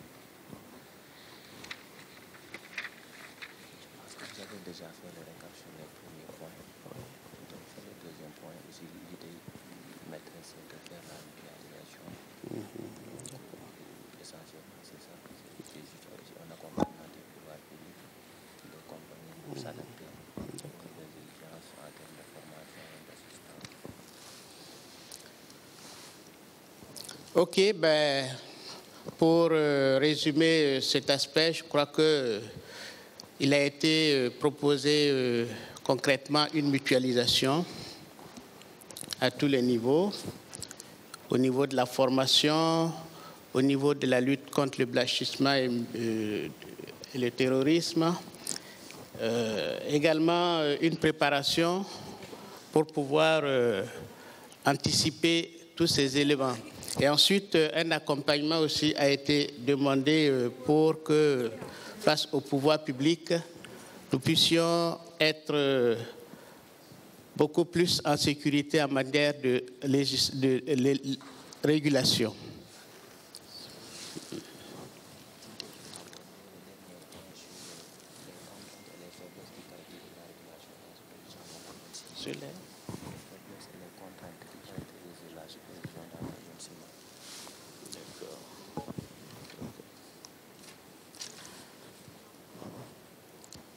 Parce que vous avez déjà fait le récap sur les premiers points. Oui. Donc, sur le deuxième point, aussi, l'idée maîtresse de faire la mutualisation. Essentiellement, c'est ça. C'est un accompagnement des pouvoirs publics, des compagnies pour s'adapter aux exigences en termes de formation et d'assistance. OK, ben, pour résumer cet aspect, je crois qu'il a été proposé concrètement une mutualisation à tous les niveaux, au niveau de la formation, au niveau de la lutte contre le blanchiment et le terrorisme, également une préparation pour pouvoir anticiper tous ces éléments. Et ensuite, un accompagnement aussi a été demandé pour que, face au pouvoir public, nous puissions être beaucoup plus en sécurité en matière de régulation.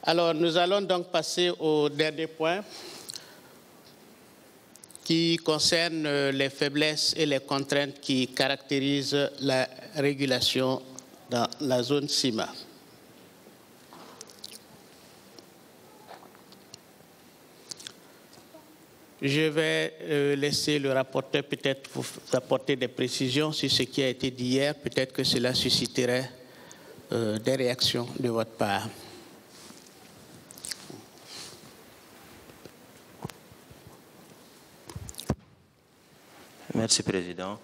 Alors, nous allons donc passer au dernier point qui concerne les faiblesses et les contraintes qui caractérisent la régulation dans la zone CIMA. Je vais laisser le rapporteur peut-être vous apporter des précisions sur ce qui a été dit hier. Peut-être que cela susciterait des réactions de votre part. Merci, Président.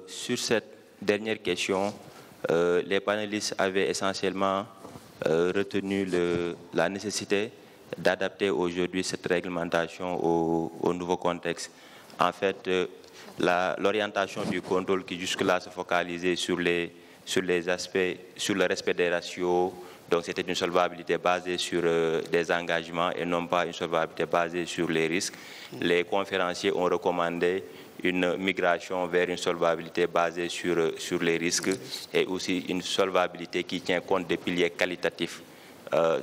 Sur cette dernière question, les panélistes avaient essentiellement retenu la nécessité d'adapter aujourd'hui cette réglementation au nouveau contexte. En fait, l'orientation du contrôle qui jusque-là se focalisait sur les aspects, sur le respect des ratios, donc c'était une solvabilité basée sur des engagements et non pas une solvabilité basée sur les risques. Les conférenciers ont recommandé une migration vers une solvabilité basée sur les risques et aussi une solvabilité qui tient compte des piliers qualitatifs,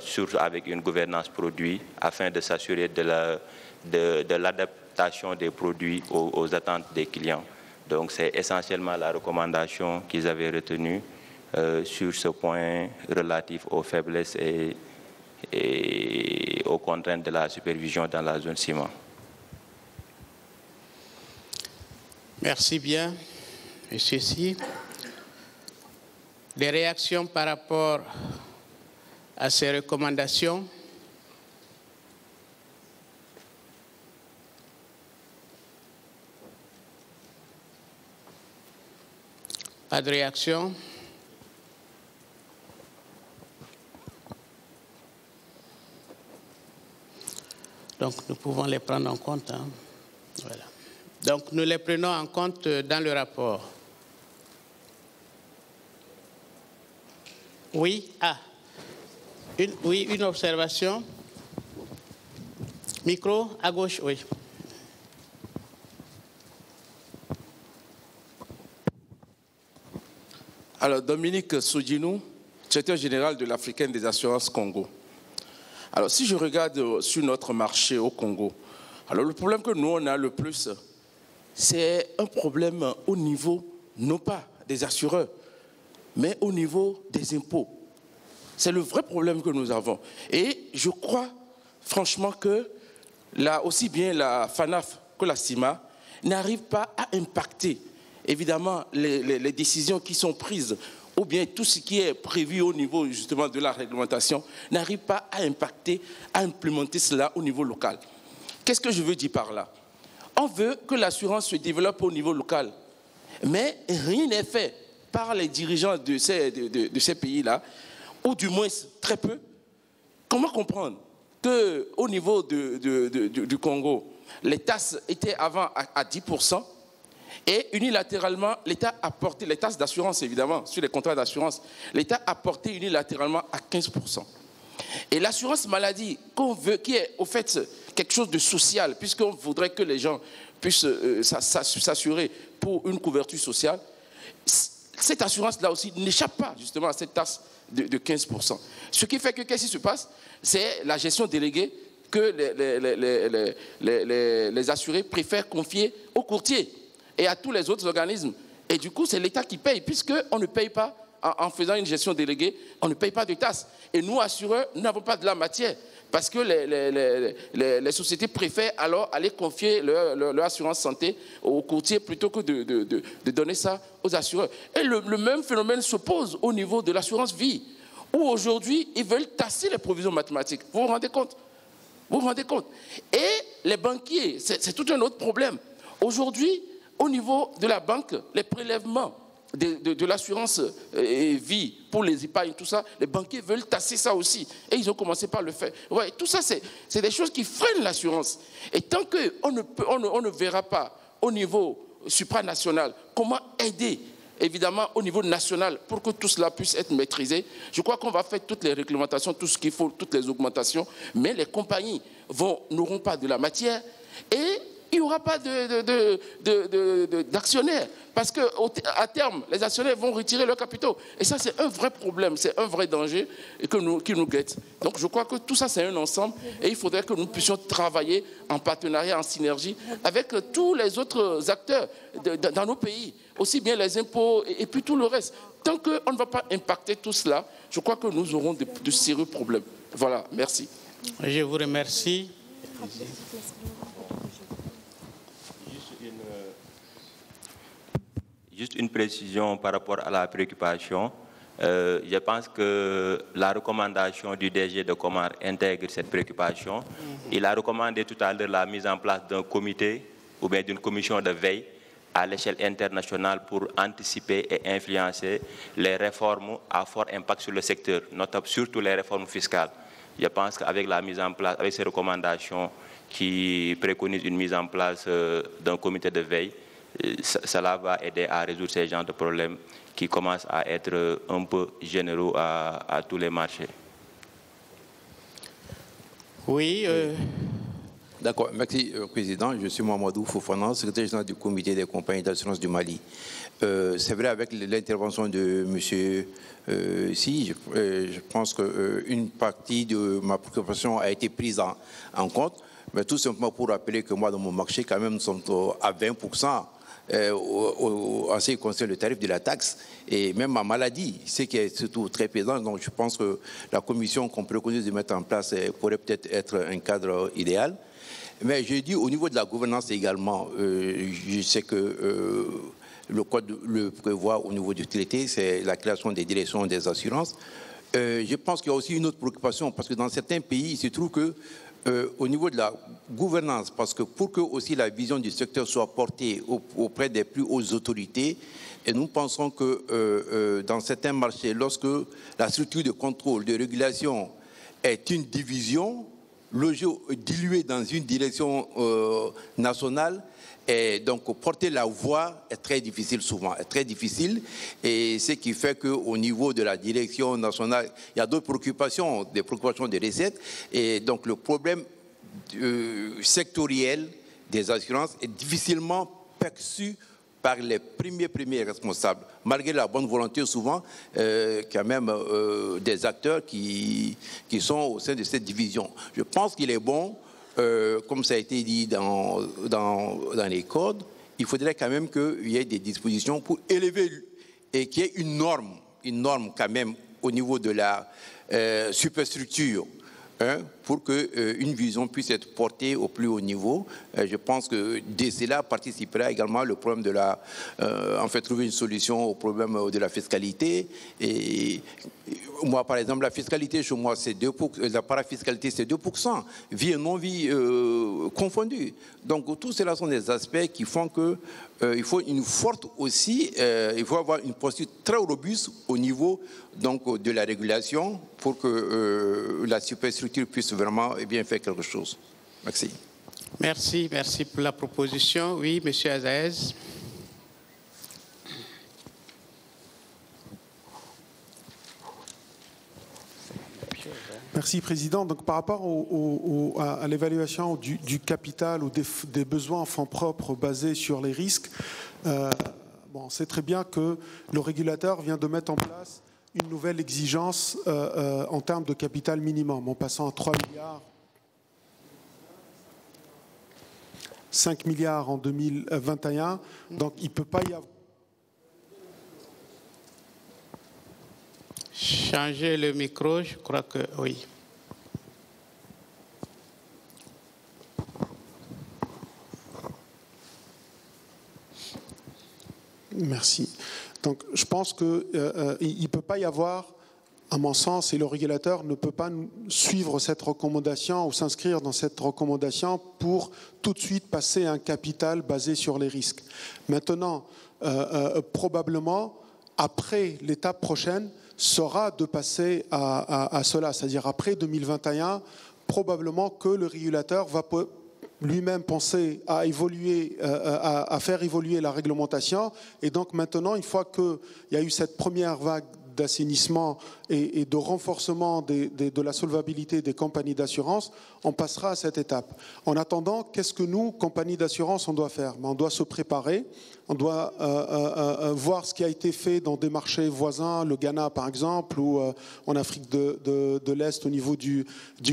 surtout avec une gouvernance produit, afin de s'assurer de l'adaptation des produits aux attentes des clients. Donc c'est essentiellement la recommandation qu'ils avaient retenue sur ce point relatif aux faiblesses et aux contraintes de la supervision dans la zone ciment. Merci bien, Monsieur Sy. Des réactions par rapport à ces recommandations? Pas de réaction? Donc nous pouvons les prendre en compte. Hein. Voilà. Donc nous les prenons en compte dans le rapport. Oui, une observation. Micro, à gauche, oui. Alors, Dominique Soudjinou, directeur général de l'Africaine des assurances Congo. Alors, si je regarde sur notre marché au Congo, alors le problème que nous, on a le plus, c'est un problème au niveau, non pas des assureurs, mais au niveau des impôts. C'est le vrai problème que nous avons. Et je crois, franchement, que là, aussi bien la FANAF que la CIMA n'arrivent pas à impacter, évidemment, les décisions qui sont prises, ou bien tout ce qui est prévu au niveau, justement, de la réglementation, n'arrive pas à impacter, à implémenter cela au niveau local. Qu'est-ce que je veux dire par là? On veut que l'assurance se développe au niveau local, mais rien n'est fait par les dirigeants de ces pays-là, ou du moins très peu. Comment comprendre qu'au niveau du Congo, les taxes étaient avant à 10%, et unilatéralement, l'État a porté, les taxes d'assurance évidemment, sur les contrats d'assurance, l'État a porté unilatéralement à 15%. Et l'assurance maladie, qu'on veut, qui est au fait quelque chose de social, puisqu'on voudrait que les gens puissent s'assurer pour une couverture sociale, cette assurance-là aussi n'échappe pas justement à cette taxe de 15%. Ce qui fait que qu'est-ce qui se passe? C'est la gestion déléguée que les assurés préfèrent confier aux courtiers et à tous les autres organismes. Et du coup, c'est l'État qui paye, puisqu'on ne paye pas, en faisant une gestion déléguée, on ne paye pas de taxes. Et nous, assureurs, nous n'avons pas de la matière, parce que les sociétés préfèrent alors aller confier leur assurance santé aux courtiers plutôt que de donner ça aux assureurs. Et le même phénomène se pose au niveau de l'assurance vie, où aujourd'hui, ils veulent tasser les provisions mathématiques. Vous vous rendez compte? Vous vous rendez compte? Et les banquiers, c'est tout un autre problème. Aujourd'hui, au niveau de la banque, les prélèvements de l'assurance vie pour les épargnes, tout ça, les banquiers veulent tasser ça aussi. Et ils ont commencé par le faire. Ouais, tout ça, c'est des choses qui freinent l'assurance. Et tant qu'on ne verra pas au niveau supranational comment aider, évidemment, au niveau national, pour que tout cela puisse être maîtrisé, je crois qu'on va faire toutes les réglementations, tout ce qu'il faut, toutes les augmentations, mais les compagnies n'auront pas de la matière et il n'y aura pas d'actionnaires. Parce qu'à terme, les actionnaires vont retirer leurs capitaux. Et ça, c'est un vrai problème, c'est un vrai danger qui nous guette. Donc je crois que tout ça, c'est un ensemble. Et il faudrait que nous puissions travailler en partenariat, en synergie, avec tous les autres acteurs dans nos pays. Aussi bien les impôts et puis tout le reste. Tant qu'on ne va pas impacter tout cela, je crois que nous aurons de sérieux problèmes. Voilà, merci. Je vous remercie. Juste une précision par rapport à la préoccupation. Je pense que la recommandation du DG de Comar intègre cette préoccupation. Il a recommandé tout à l'heure la mise en place d'un comité ou bien d'une commission de veille à l'échelle internationale pour anticiper et influencer les réformes à fort impact sur le secteur, notamment surtout les réformes fiscales. Je pense qu'avec la mise en place, avec ces recommandations qui préconisent une mise en place d'un comité de veille, cela va aider à résoudre ces genres de problèmes qui commencent à être un peu généraux à tous les marchés. Oui. D'accord, merci Président. Je suis Mamadou Fofana, secrétaire général du comité des compagnies d'assurance du Mali. C'est vrai, avec l'intervention de M. Si, je pense qu'une partie de ma préoccupation a été prise en compte, mais tout simplement pour rappeler que moi, dans mon marché, quand même, nous sommes à 20%. En ce qui concerne le tarif de la taxe et même ma maladie, c'est qui est surtout très pesant. Donc je pense que la commission qu'on préconise de mettre en place pourrait peut-être être un cadre idéal. Mais je dis au niveau de la gouvernance également, je sais que le Code le prévoit au niveau du traité, c'est la création des directions des assurances. Je pense qu'il y a aussi une autre préoccupation parce que dans certains pays, il se trouve que au niveau de la gouvernance, parce que pour que aussi la vision du secteur soit portée auprès des plus hautes autorités, et nous pensons que dans certains marchés, lorsque la structure de contrôle, de régulation est une division, logée, diluée dans une direction nationale, et donc porter la voix est très difficile souvent, est très difficile, et ce qui fait qu'au niveau de la direction nationale, il y a d'autres préoccupations, des préoccupations de recettes, et donc le problème sectoriel des assurances est difficilement perçu par les premiers responsables, malgré la bonne volonté souvent, quand même des acteurs qui sont au sein de cette division. Je pense qu'il est bon, comme ça a été dit dans les codes, il faudrait quand même qu'il y ait des dispositions pour élever et qu'il y ait une norme quand même au niveau de la superstructure, pour qu'une vision puisse être portée au plus haut niveau. Je pense que de cela participera également le problème de la... en fait, trouver une solution au problème de la fiscalité. Et moi, par exemple, la fiscalité chez moi, c'est 2%, la parafiscalité, c'est 2%, vie et non-vie confondus. Donc, tout cela sont des aspects qui font que il faut une forte aussi, il faut avoir une posture très robuste au niveau donc, de la régulation pour que la superstructure puisse vraiment bien faire quelque chose. Merci. Merci pour la proposition. Oui, Monsieur Azaez. Merci, Président. Donc, par rapport à l'évaluation du capital ou des besoins en fonds propres basés sur les risques, bon, c'est très bien que le régulateur vient de mettre en place une nouvelle exigence en termes de capital minimum, en passant à 3 milliards, 5 milliards en 2021. Donc, il ne peut pas y avoir... Changer le micro, je crois que oui. Merci. Donc, je pense qu'il ne peut pas y avoir, à mon sens, et le régulateur ne peut pas suivre cette recommandation ou s'inscrire dans cette recommandation pour tout de suite passer à un capital basé sur les risques. Maintenant, probablement, après l'étape prochaine, sera de passer à cela, c'est-à-dire après 2021, probablement que le régulateur va lui-même penser à évoluer, à faire évoluer la réglementation. Et donc maintenant, une fois qu'il y a eu cette première vague d'assainissement et de renforcement de la solvabilité des compagnies d'assurance, on passera à cette étape. En attendant, qu'est-ce que nous, compagnies d'assurance, on doit faire? On doit se préparer, on doit voir ce qui a été fait dans des marchés voisins, le Ghana par exemple, ou en Afrique de l'Est au niveau du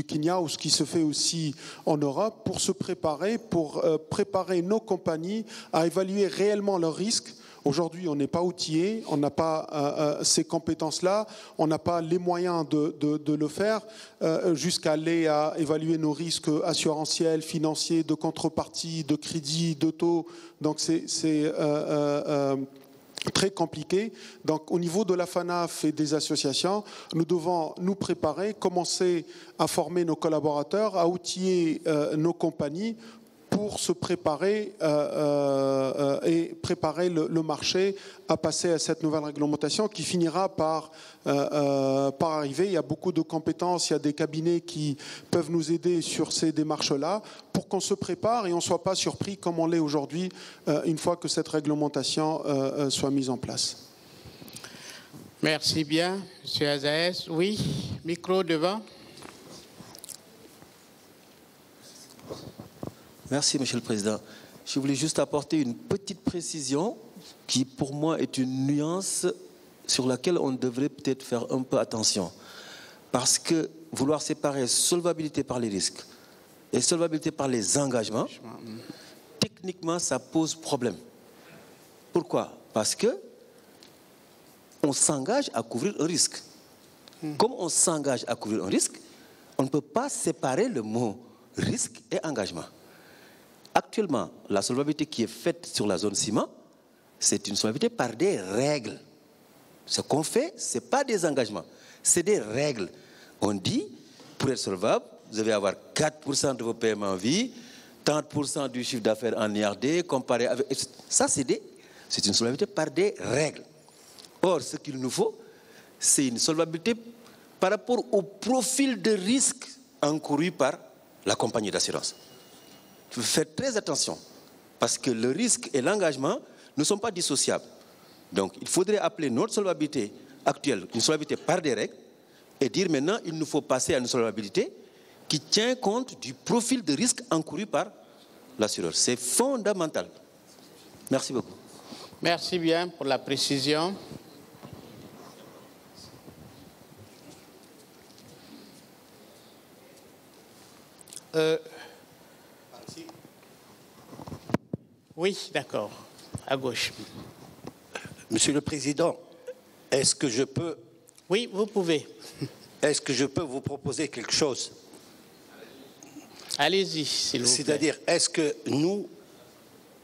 Kenya, ou ce qui se fait aussi en Europe, pour se préparer, pour préparer nos compagnies à évaluer réellement leurs risques. Aujourd'hui, on n'est pas outillé, on n'a pas ces compétences-là, on n'a pas les moyens de le faire, jusqu'à aller à évaluer nos risques assurantiels, financiers, de contrepartie, de crédit, de taux. Donc c'est très compliqué. Donc au niveau de la FANAF et des associations, nous devons nous préparer, commencer à former nos collaborateurs, à outiller nos compagnies pour se préparer et préparer le marché à passer à cette nouvelle réglementation qui finira par arriver. Il y a beaucoup de compétences, il y a des cabinets qui peuvent nous aider sur ces démarches-là pour qu'on se prépare et on ne soit pas surpris comme on l'est aujourd'hui une fois que cette réglementation soit mise en place. Merci bien, M. Azaès. Oui, micro devant. Merci, Monsieur le Président. Je voulais juste apporter une petite précision qui, pour moi, est une nuance sur laquelle on devrait peut-être faire un peu attention. Parce que vouloir séparer solvabilité par les risques et solvabilité par les engagements, techniquement, ça pose problème. Pourquoi? Parce que on s'engage à couvrir un risque. Comme on s'engage à couvrir un risque, on ne peut pas séparer le mot risque et engagement. Actuellement, la solvabilité qui est faite sur la zone ciment, c'est une solvabilité par des règles. Ce qu'on fait, ce n'est pas des engagements, c'est des règles. On dit, pour être solvable, vous devez avoir 4% de vos paiements en vie, 30% du chiffre d'affaires en IRD, comparé avec... Ça, c'est une solvabilité par des règles. Or, ce qu'il nous faut, c'est une solvabilité par rapport au profil de risque encouru par la compagnie d'assurance. Il faut faire très attention, parce que le risque et l'engagement ne sont pas dissociables. Donc, il faudrait appeler notre solvabilité actuelle une solvabilité par des règles et dire maintenant il nous faut passer à une solvabilité qui tient compte du profil de risque encouru par l'assureur. C'est fondamental. Merci beaucoup. Merci bien pour la précision. Oui, d'accord. À gauche. Monsieur le Président, est-ce que je peux... Oui, vous pouvez. Est-ce que je peux vous proposer quelque chose? Allez-y, s'il vous plaît. C'est-à-dire, est-ce que nous,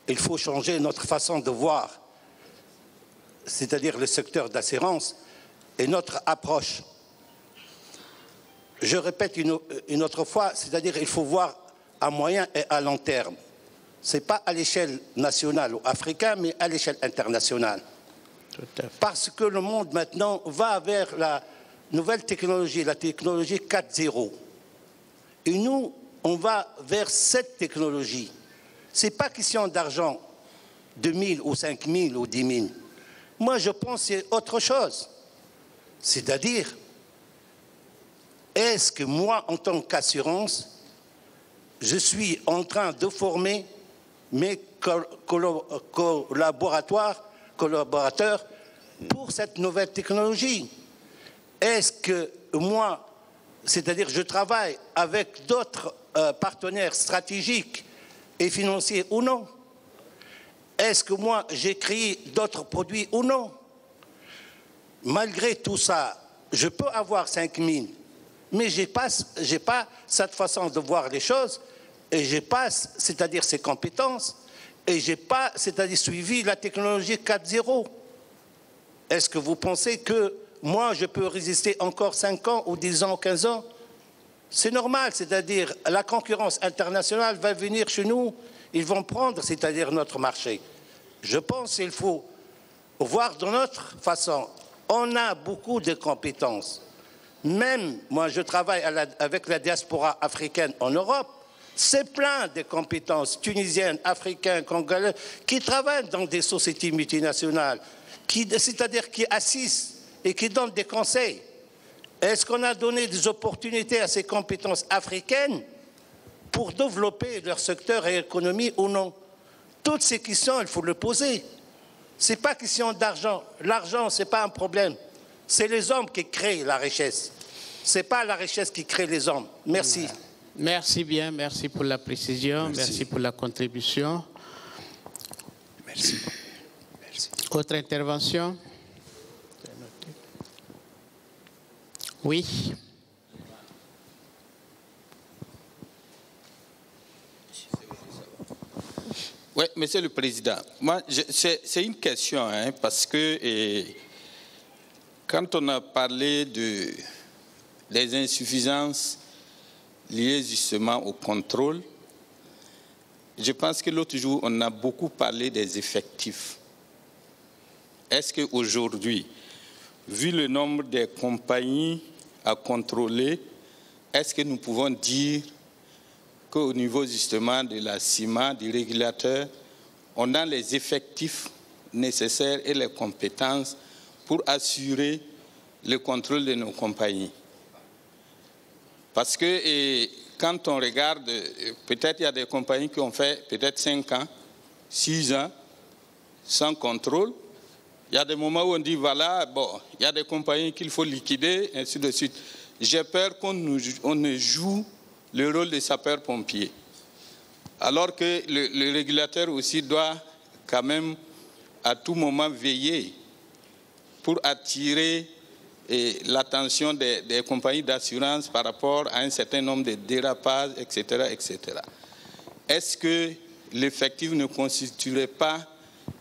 il faut changer notre façon de voir, c'est-à-dire le secteur d'assurance et notre approche. Je répète une autre fois, c'est-à-dire il faut voir à moyen et à long terme. Ce n'est pas à l'échelle nationale ou africaine, mais à l'échelle internationale. Tout à fait. Parce que le monde maintenant va vers la nouvelle technologie, la technologie 4.0. Et nous, on va vers cette technologie. Ce n'est pas question d'argent, de 1000 ou 5000 ou 10 000. Moi, je pense que c'est autre chose. C'est-à-dire, est-ce que moi, en tant qu'assurance, je suis en train de former mes collaborateurs pour cette nouvelle technologie? Est-ce que moi, c'est-à-dire je travaille avec d'autres partenaires stratégiques et financiers ou non? Est-ce que moi, j'ai créé d'autres produits ou non? Malgré tout ça, je peux avoir 5000, mais je n'ai pas cette façon de voir les choses, et je n'ai pas, c'est-à-dire ces compétences, et je n'ai pas, c'est-à-dire suivi la technologie 4.0. Est-ce que vous pensez que moi, je peux résister encore 5 ans, ou 10 ans, ou 15 ans? C'est normal, c'est-à-dire la concurrence internationale va venir chez nous, ils vont prendre, c'est-à-dire notre marché. Je pense qu'il faut voir de notre façon. On a beaucoup de compétences. Même, moi, je travaille avec la diaspora africaine en Europe. C'est plein de compétences tunisiennes, africaines, congolaises, qui travaillent dans des sociétés multinationales, c'est-à-dire qui assistent et qui donnent des conseils. Est-ce qu'on a donné des opportunités à ces compétences africaines pour développer leur secteur et économie ou non? Toutes ces questions, il faut le poser. Ce n'est pas question d'argent. L'argent, ce n'est pas un problème. C'est les hommes qui créent la richesse. Ce n'est pas la richesse qui crée les hommes. Merci. Merci bien, merci pour la précision, merci pour la contribution. Merci. Merci. Autre intervention? Oui. Oui, Monsieur le Président, moi, c'est une question, hein, parce que quand on a parlé des insuffisances liées justement au contrôle, je pense que l'autre jour, on a beaucoup parlé des effectifs. Est-ce qu'aujourd'hui, vu le nombre des compagnies à contrôler, est-ce que nous pouvons dire qu'au niveau justement de la CIMA, du régulateur, on a les effectifs nécessaires et les compétences pour assurer le contrôle de nos compagnies? Parce que quand on regarde, peut-être il y a des compagnies qui ont fait peut-être 5 ans, 6 ans, sans contrôle. Il y a des moments où on dit, voilà, bon, il y a des compagnies qu'il faut liquider, ainsi de suite. J'ai peur qu'on ne joue le rôle de sapeur-pompier. Alors que le régulateur aussi doit quand même à tout moment veiller pour attirer l'attention des compagnies d'assurance par rapport à un certain nombre de dérapages, etc., etc. Est-ce que l'effectif ne constituerait pas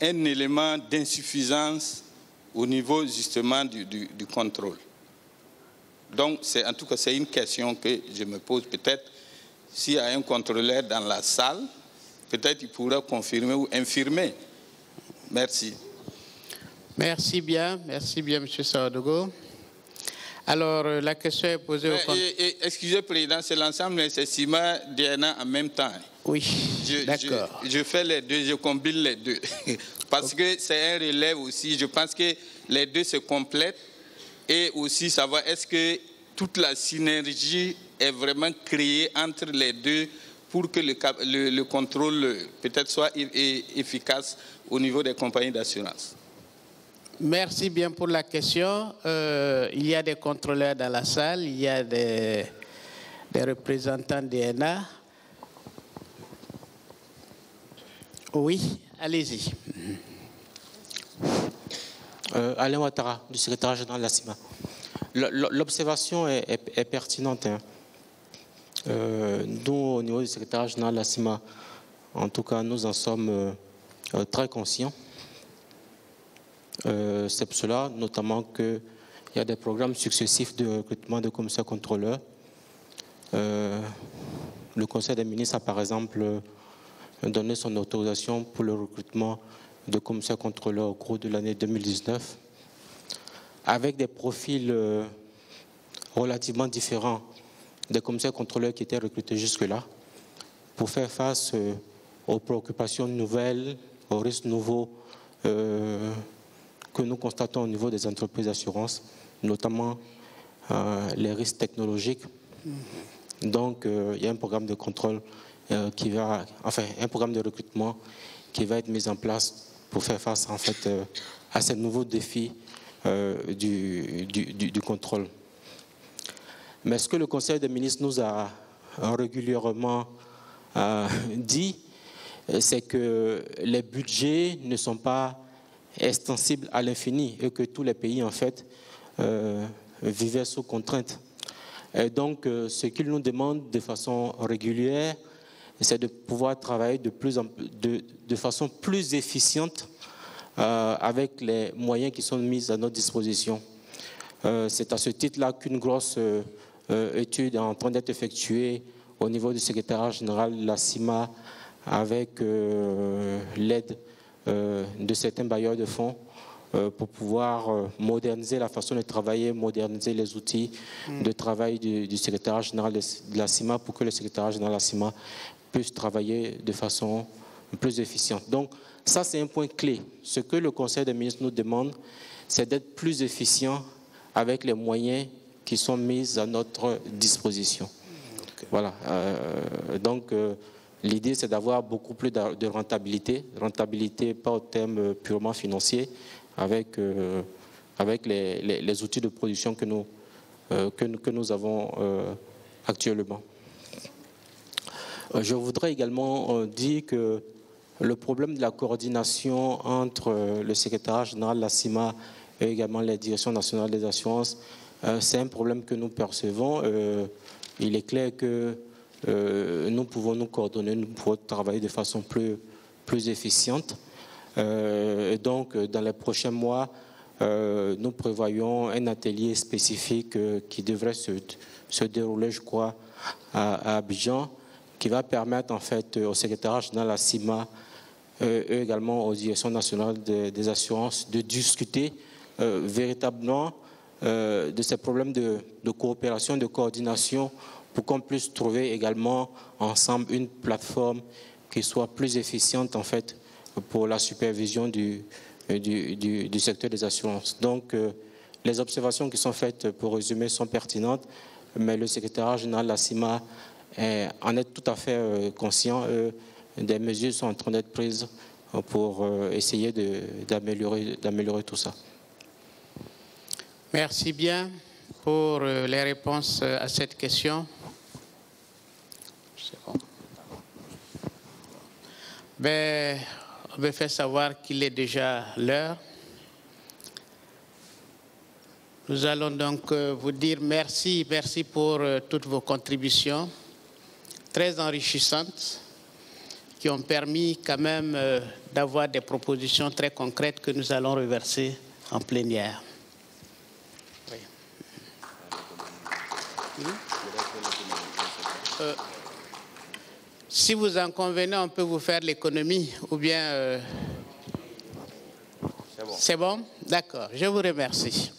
un élément d'insuffisance au niveau justement du contrôle? Donc, en tout cas, c'est une question que je me pose. Peut-être, s'il y a un contrôleur dans la salle, peut-être il pourra confirmer ou infirmer. Merci. Merci bien, M. Sawadogo. Alors, la question est posée au excusez, Président, c'est l'ensemble de ces CIMA DNA en même temps. Oui, d'accord. Je fais les deux, je combine les deux. Parce que c'est un relève aussi. Je pense que les deux se complètent. Et aussi savoir est-ce que toute la synergie est vraiment créée entre les deux pour que le contrôle peut-être soit efficace au niveau des compagnies d'assurance. Merci bien pour la question. Il y a des contrôleurs dans la salle, il y a des représentants DNA. Oui, allez-y. Alain Ouattara, du secrétaire général de la CIMA. L'observation est pertinente. Hein. Nous, au niveau du secrétaire général de la CIMA, en tout cas, nous en sommes très conscients. C'est pour cela, notamment, qu'il y a des programmes successifs de recrutement de commissaires contrôleurs. Le Conseil des ministres a, par exemple, donné son autorisation pour le recrutement de commissaires contrôleurs au cours de l'année 2019, avec des profils relativement différents des commissaires contrôleurs qui étaient recrutés jusque-là, pour faire face aux préoccupations nouvelles, aux risques nouveaux que nous constatons au niveau des entreprises d'assurance, notamment les risques technologiques. Donc, il y a un programme de contrôle un programme de recrutement qui va être mis en place pour faire face en fait à ces nouveaux défis du contrôle. Mais ce que le Conseil des ministres nous a régulièrement dit, c'est que les budgets ne sont pas extensibles à l'infini et que tous les pays en fait vivaient sous contrainte. Et donc, ce qu'ils nous demandent de façon régulière, c'est de pouvoir travailler de façon plus efficiente avec les moyens qui sont mis à notre disposition. C'est à ce titre-là qu'une grosse étude est en train d'être effectuée au niveau du secrétariat général de la CIMA avec l'aide de certains bailleurs de fonds pour pouvoir moderniser la façon de travailler, moderniser les outils de travail du secrétariat général de la CIMA pour que le secrétariat général de la CIMA puisse travailler de façon plus efficiente. Donc, ça, c'est un point clé. Ce que le Conseil des ministres nous demande, c'est d'être plus efficient avec les moyens qui sont mis à notre disposition. Okay. Voilà. Donc, l'idée, c'est d'avoir beaucoup plus de rentabilité. Rentabilité, pas au terme purement financier, avec les outils de production que nous avons actuellement. Je voudrais également dire que le problème de la coordination entre le secrétariat général de la CIMA et également la Direction nationale des assurances, c'est un problème que nous percevons. Il est clair que nous pouvons nous coordonner, nous pouvons travailler de façon plus efficiente. Et donc, dans les prochains mois, nous prévoyons un atelier spécifique qui devrait se dérouler, je crois, à Abidjan, qui va permettre en fait au secrétariat général de la CIMA et également aux directions nationales des assurances de discuter véritablement de ces problèmes de coopération, de coordination, pour qu'on puisse trouver également ensemble une plateforme qui soit plus efficiente en fait pour la supervision du secteur des assurances. Donc, les observations qui sont faites, pour résumer, sont pertinentes, mais le secrétariat général de la CIMA en est tout à fait conscient. Des mesures sont en train d'être prises pour essayer d'améliorer tout ça. Merci bien pour les réponses à cette question. C'est bon. Ben, on me fait savoir qu'il est déjà l'heure. Nous allons donc vous dire merci pour toutes vos contributions très enrichissantes qui ont permis quand même d'avoir des propositions très concrètes que nous allons reverser en plénière. Oui. Si vous en convenez, on peut vous faire l'économie ou bien... C'est bon? D'accord, je vous remercie.